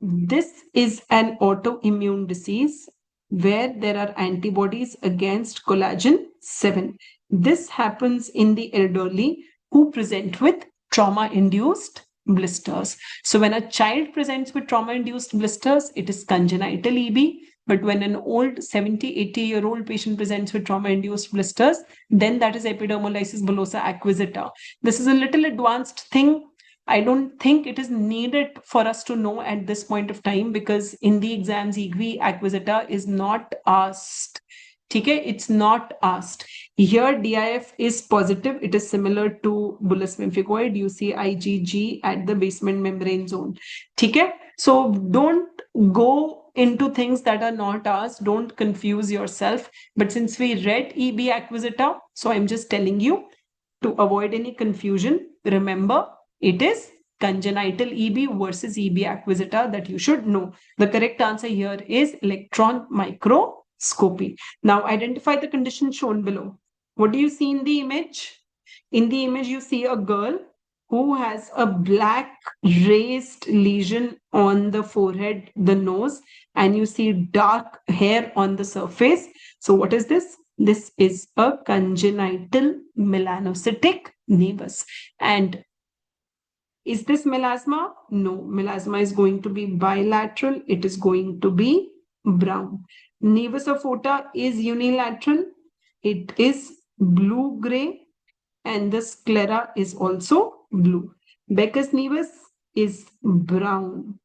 This is an autoimmune disease where there are antibodies against collagen 7. This happens in the elderly who present with trauma-induced blisters. So when a child presents with trauma-induced blisters, it is congenital EB. But when an old 70, 80-year-old patient presents with trauma-induced blisters, then that is epidermolysis bullosa acquisita. This is a little advanced thing. I don't think it is needed for us to know at this point of time because in the exams, EB acquisita is not asked. Okay, it's not asked. Here, DIF is positive. It is similar to bullous pemphigoid. You see IgG at the basement membrane zone. Okay, so don't go into things that are not asked. Don't confuse yourself. But since we read EB acquisita, so I'm just telling you to avoid any confusion. Remember, it is congenital EB versus EB acquisita that you should know. The correct answer here is electron microscopy. Now identify the condition shown below. What do you see in the image? In the image, you see a girl who has a black raised lesion on the forehead, the nose, and you see dark hair on the surface. So what is this? This is a congenital melanocytic nevus. And is this melasma? No, melasma is going to be bilateral. It is going to be brown. Nevus of Ota is unilateral. It is blue-gray and the sclera is also blue. Beck's nevus is brown.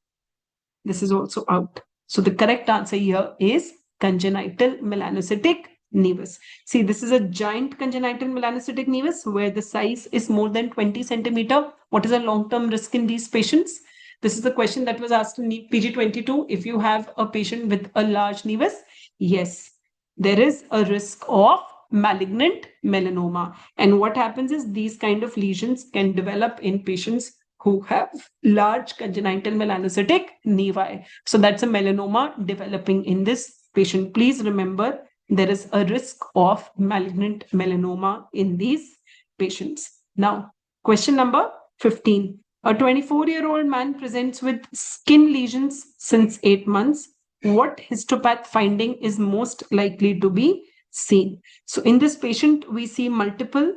This is also out. So the correct answer here is congenital melanocytic nevus. See, this is a giant congenital melanocytic nevus where the size is more than 20 centimeter. What is a long-term risk in these patients? This is a question that was asked in NEET PG 22. If you have a patient with a large nevus, yes, there is a risk of malignant melanoma. And what happens is these kind of lesions can develop in patients who have large congenital melanocytic nevi. So that's a melanoma developing in this patient. Please remember, there is a risk of malignant melanoma in these patients. Now, question number 15. A 24-year-old man presents with skin lesions since 8 months. What histopath finding is most likely to be seen? So in this patient, we see multiple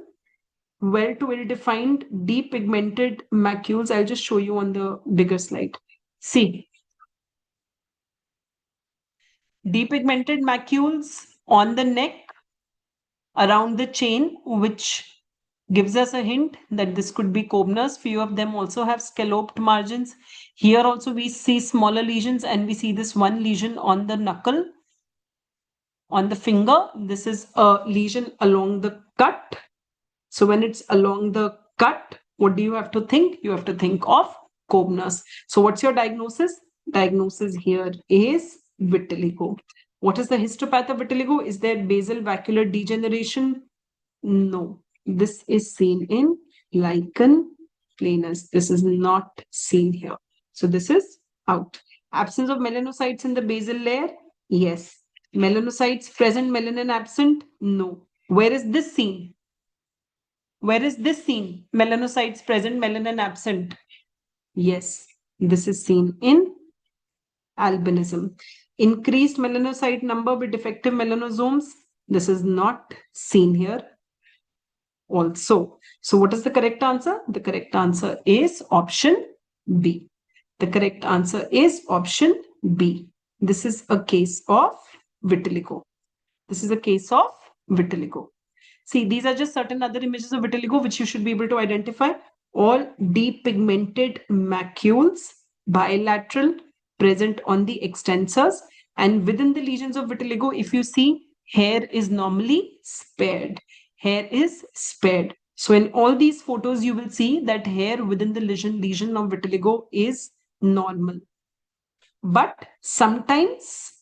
well to well-defined depigmented macules. I'll just show you on the bigger slide. See, depigmented macules on the neck, around the chain, which gives us a hint that this could be Koebner's. Few of them also have scalloped margins. Here also we see smaller lesions and we see this one lesion on the knuckle, on the finger. This is a lesion along the cut. So when it's along the cut, what do you have to think? You have to think of Koebner's. So what's your diagnosis? Diagnosis here is vitiligo. What is the histopath of vitiligo? Is there basal vacuolar degeneration? No. This is seen in lichen planus. This is not seen here. So this is out. Absence of melanocytes in the basal layer? Yes. Melanocytes present, melanin absent? No. Where is this seen? Where is this seen? Melanocytes present, melanin absent? Yes. This is seen in albinism. Increased melanocyte number with defective melanosomes? This is not seen here also. So what is the correct answer? The correct answer is option B. The correct answer is option B. This is a case of vitiligo. This is a case of vitiligo. See, these are just certain other images of vitiligo which you should be able to identify. All depigmented macules, bilateral, present on the extensors. And within the lesions of vitiligo, if you see, hair is normally spared. Hair is spared. So in all these photos, you will see that hair within the lesion of vitiligo is normal. But sometimes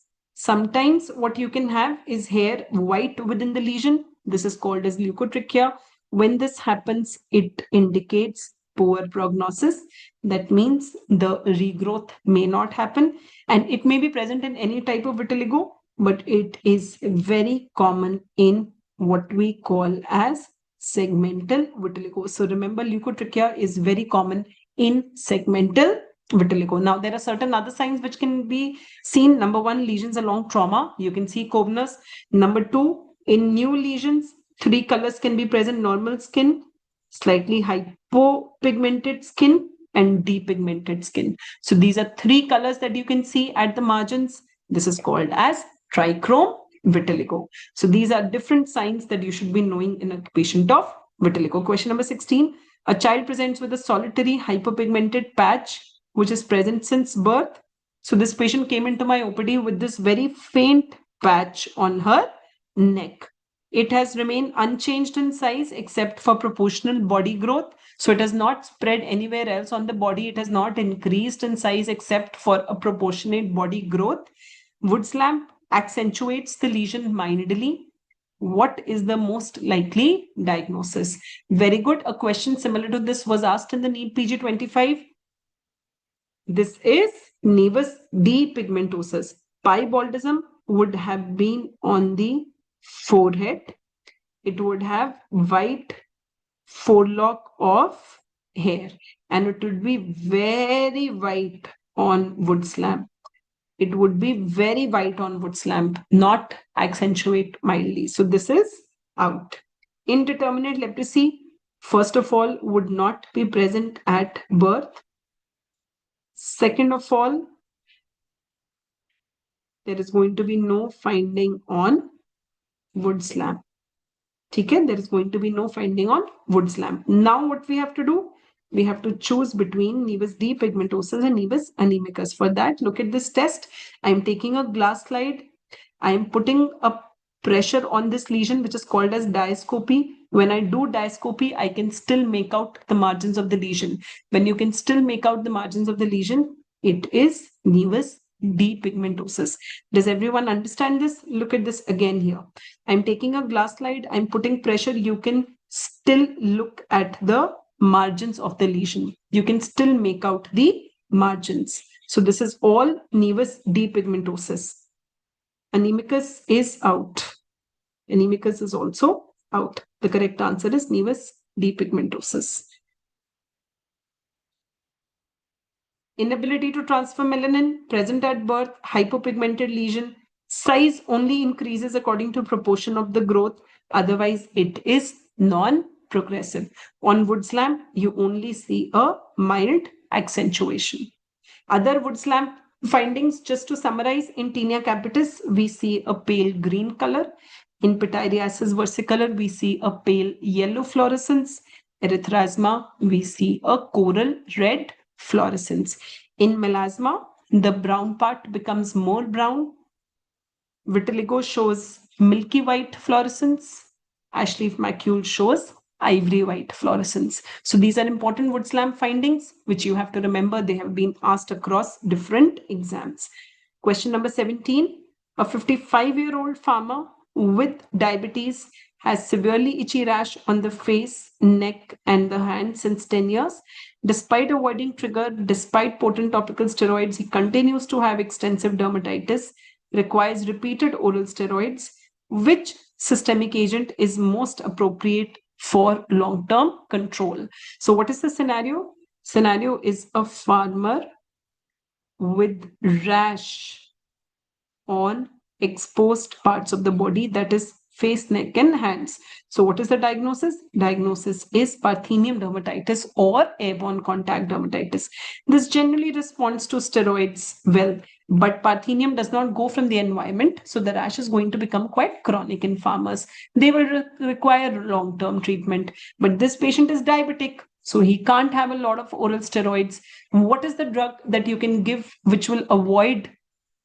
what you can have is hair white within the lesion. This is called as leukotrichia. When this happens, it indicates poor prognosis. That means the regrowth may not happen, and it may be present in any type of vitiligo, but it is very common in what we call as segmental vitiligo. So remember, leukotrichia is very common in segmental vitiligo. Now, there are certain other signs which can be seen. Number one, lesions along trauma. You can see covenous. Number two, in new lesions, three colors can be present: normal skin, slightly hypopigmented skin, and depigmented skin. So these are three colors that you can see at the margins. This is called as trichrome vitiligo. So these are different signs that you should be knowing in a patient of vitiligo. Question number 16. A child presents with a solitary hypopigmented patch which is present since birth. So this patient came into my OPD with this very faint patch on her neck. It has remained unchanged in size except for proportional body growth. So it has not spread anywhere else on the body. It has not increased in size except for a proportionate body growth. Woods lamp accentuates the lesion mildly. What is the most likely diagnosis? Very good. A question similar to this was asked in the NEET PG 25. This is nevus depigmentosus. Piebaldism would have been on the forehead. It would have white forelock of hair, and it would be very white on Wood's lamp. It would be very white on Wood's lamp, not accentuate mildly. So this is out. Indeterminate leprosy, first of all, would not be present at birth. Second of all, there is going to be no finding on Wood's lamp. Okay, there is going to be no finding on Wood's lamp. Now what we have to do? We have to choose between nevus depigmentosus and nevus anemicus. For that, look at this test. I am taking a glass slide. I am putting a pressure on this lesion, which is called as diascopy. When I do diascopy, I can still make out the margins of the lesion. When you can still make out the margins of the lesion, it is nevus depigmentosus. Does everyone understand this? Look at this again here. I'm taking a glass slide. I'm putting pressure. You can still look at the margins of the lesion. You can still make out the margins. So this is all nevus depigmentosus. Anemicus is out. Anemicus is also out. The correct answer is nevus depigmentosus. Inability to transfer melanin, present at birth, hypopigmented lesion. Size only increases according to proportion of the growth. Otherwise, it is non-progressive. On Wood's lamp, you only see a mild accentuation. Other Wood's lamp findings, just to summarize, in Tinea capitis, we see a pale green color. In Pityriasis versicolor, we see a pale yellow fluorescence. Erythrasma, we see a coral red fluorescence. In melasma, the brown part becomes more brown. Vitiligo shows milky white fluorescence. Ashleaf macule shows ivory white fluorescence. So these are important Wood's lamp findings, which you have to remember. They have been asked across different exams. Question number 17. A 55-year-old farmer with diabetes has severely itchy rash on the face, neck, and the hand since 10 years. Despite avoiding trigger, despite potent topical steroids, he continues to have extensive dermatitis, requires repeated oral steroids. Which systemic agent is most appropriate for long-term control? So what is the scenario? Scenario is a farmer with rash on exposed parts of the body, that is face, neck, and hands. So what is the diagnosis? Diagnosis is Parthenium dermatitis or airborne contact dermatitis. This generally responds to steroids well, but Parthenium does not go from the environment. So the rash is going to become quite chronic in farmers. They will require long-term treatment. But this patient is diabetic, so he can't have a lot of oral steroids. What is the drug that you can give which will avoid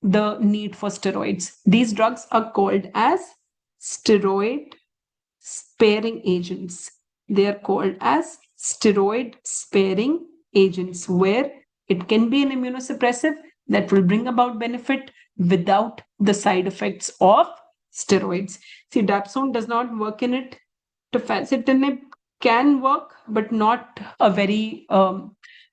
the need for steroids? These drugs are called as steroid sparing agents. They are called as steroid sparing agents, where it can be an immunosuppressive that will bring about benefit without the side effects of steroids. See, dapsone does not work in it. Tofacitinib can work, but not a very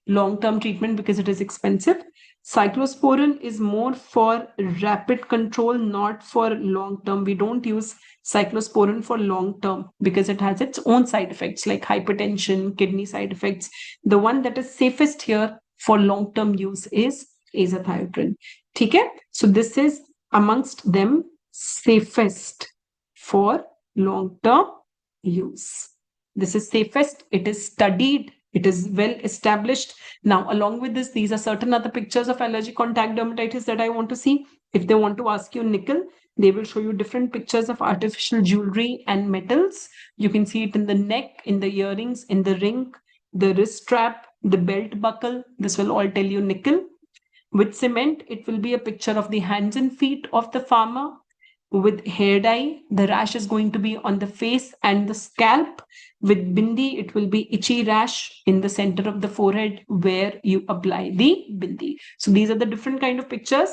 long-term treatment because it is expensive. Cyclosporin is more for rapid control, not for long-term. We don't use cyclosporin for long-term because it has its own side effects like hypertension, kidney side effects. The one that is safest here for long-term use is azathioprine. Okay? So this is amongst them safest for long-term use. This is safest. It is studied. It is well established. Now, along with this, these are certain other pictures of allergic contact dermatitis that I want to see. If they want to ask you nickel, they will show you different pictures of artificial jewelry and metals. You can see it in the neck, in the earrings, in the ring, the wrist strap, the belt buckle. This will all tell you nickel. With cement, it will be a picture of the hands and feet of the farmer. With hair dye, the rash is going to be on the face and the scalp. With bindi, it will be itchy rash in the center of the forehead where you apply the bindi. So these are the different kind of pictures.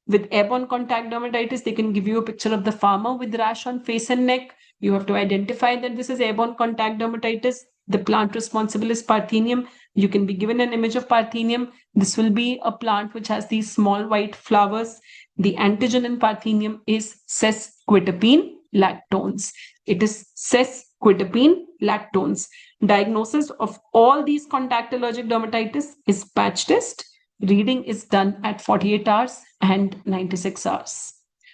With airborne contact dermatitis, they can give you a picture of the farmer with rash on face and neck. You have to identify that this is airborne contact dermatitis. The plant responsible is Parthenium. You can be given an image of Parthenium. This will be a plant which has these small white flowers. The antigen in Parthenium is sesquiterpene lactones. It is sesquiterpene lactones. Diagnosis of all these contact allergic dermatitis is patch test. Reading is done at 48 hours and 96 hours.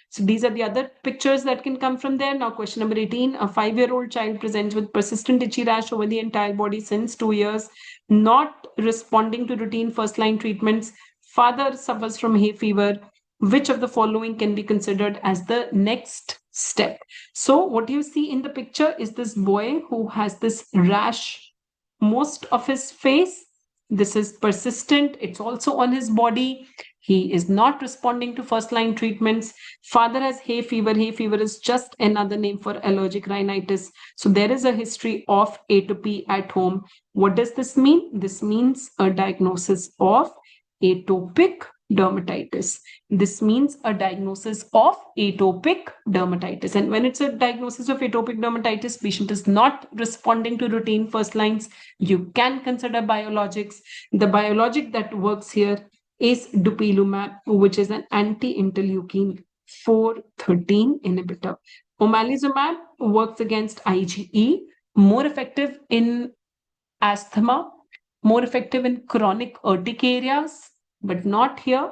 So these are the other pictures that can come from there. Now, question number 18, a 5-year-old child presents with persistent itchy rash over the entire body since 2 years, not responding to routine first-line treatments. Father suffers from hay fever. Which of the following can be considered as the next step? So what you see in the picture is this boy who has this rash most of his face. This is persistent. It's also on his body. He is not responding to first-line treatments. Father has hay fever. Hay fever is just another name for allergic rhinitis. So there is a history of atopy at home. What does this mean? This means a diagnosis of atopic dermatitis. This means a diagnosis of atopic dermatitis. And when it's a diagnosis of atopic dermatitis, patient is not responding to routine first lines, you can consider biologics. The biologic that works here is dupilumab, which is an anti-interleukin 4/13 inhibitor. Omalizumab works against IgE, more effective in asthma, more effective in chronic urticarias, but not here.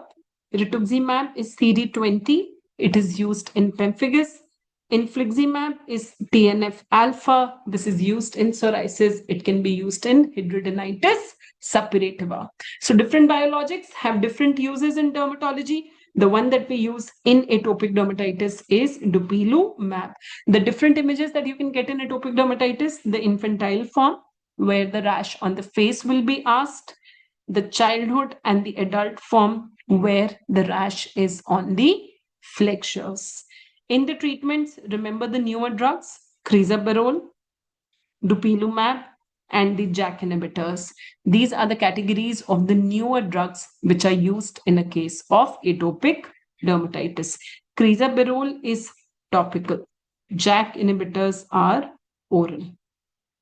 Rituximab is CD20. It is used in pemphigus. Infliximab is TNF alpha. This is used in psoriasis. It can be used in hidradenitis suppurativa. So different biologics have different uses in dermatology. The one that we use in atopic dermatitis is dupilumab. The different images that you can get in atopic dermatitis, the infantile form, where the rash on the face will be asked, the childhood and the adult form, where the rash is on the flexures. In the treatments, remember the newer drugs, crisaborole, dupilumab, and the JAK inhibitors. These are the categories of the newer drugs which are used in a case of atopic dermatitis. Crisaborole is topical. JAK inhibitors are oral.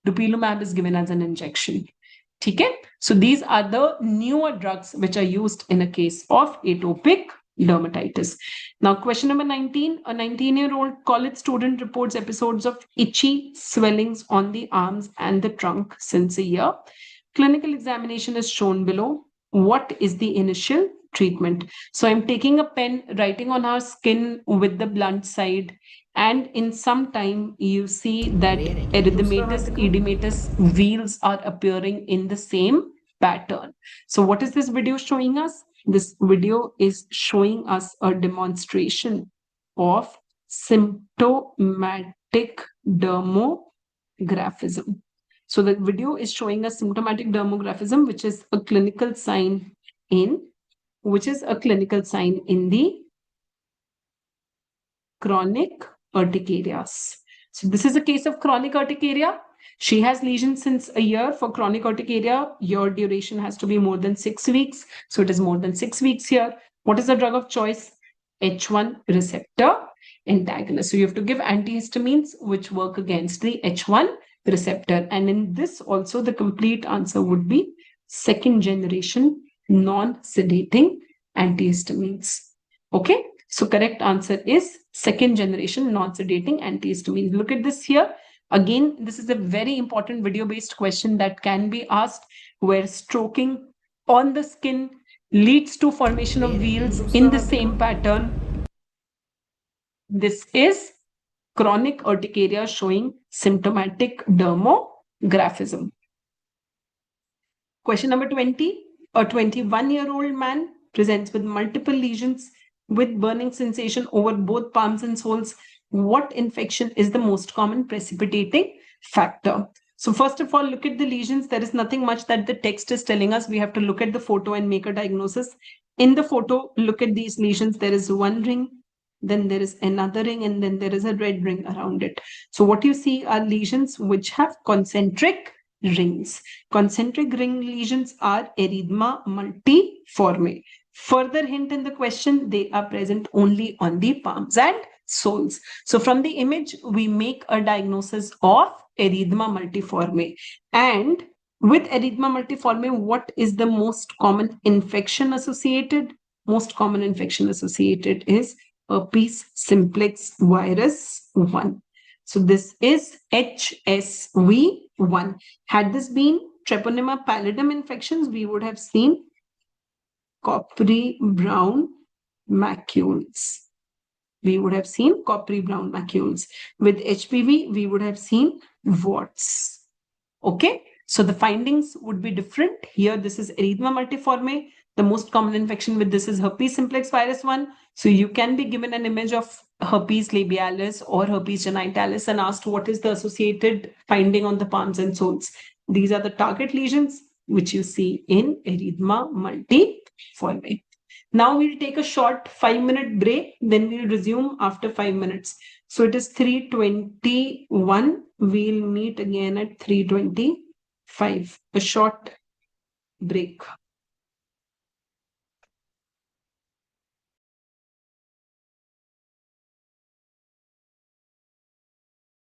Dupilumab is given as an injection. Okay? So these are the newer drugs which are used in a case of atopic dermatitis. Now, question number 19. A 19-year-old college student reports episodes of itchy swellings on the arms and the trunk since a year. Clinical examination is shown below. What is the initial treatment? So I'm taking a pen, writing on our skin with the blunt side, and in some time you see that erythematous, edematous wheals are appearing in the same pattern. So what is this video showing us? This video is showing us a demonstration of symptomatic dermographism. So the video is showing us symptomatic dermographism, which is a clinical sign in the chronic urticarias. So this is a case of chronic urticaria. She has lesions since a year. For chronic urticaria, your duration has to be more than 6 weeks. So it is more than 6 weeks here. What is the drug of choice? H1 receptor antagonist. So you have to give antihistamines which work against the H1 receptor. And in this also, the complete answer would be second generation non-sedating antihistamines. Okay, so correct answer is second generation non-sedating antihistamines. Look at this here. Again, this is a very important video-based question that can be asked, where stroking on the skin leads to formation of wheals in the same pattern. This is chronic urticaria showing symptomatic dermographism. Question number 20. A 21-year-old man presents with multiple lesions with burning sensation over both palms and soles. What infection is the most common precipitating factor? So first of all, look at the lesions. There is nothing much that the text is telling us. We have to look at the photo and make a diagnosis. In the photo, look at these lesions. There is one ring, then there is another ring, and then there is a red ring around it. So what you see are lesions which have concentric rings. Concentric ring lesions are erythema multiforme. Further hint in the question, they are present only on the palms and soles. So from the image, we make a diagnosis of erythema multiforme. And with erythema multiforme, what is the most common infection associated? Most common infection associated is herpes simplex virus 1. So this is HSV1. Had this been Treponema pallidum infections, we would have seen coppery brown macules. We would have seen coppery brown macules. With HPV, we would have seen warts. Okay, so the findings would be different. Here, this is erythema multiforme. The most common infection with this is herpes simplex virus 1. So you can be given an image of herpes labialis or herpes genitalis and asked what is the associated finding on the palms and soles. These are the target lesions which you see in erythema multiforme. Now we'll take a short 5-minute break, then we'll resume after 5 minutes. So it is 3:21. We'll meet again at 3:25. A short break.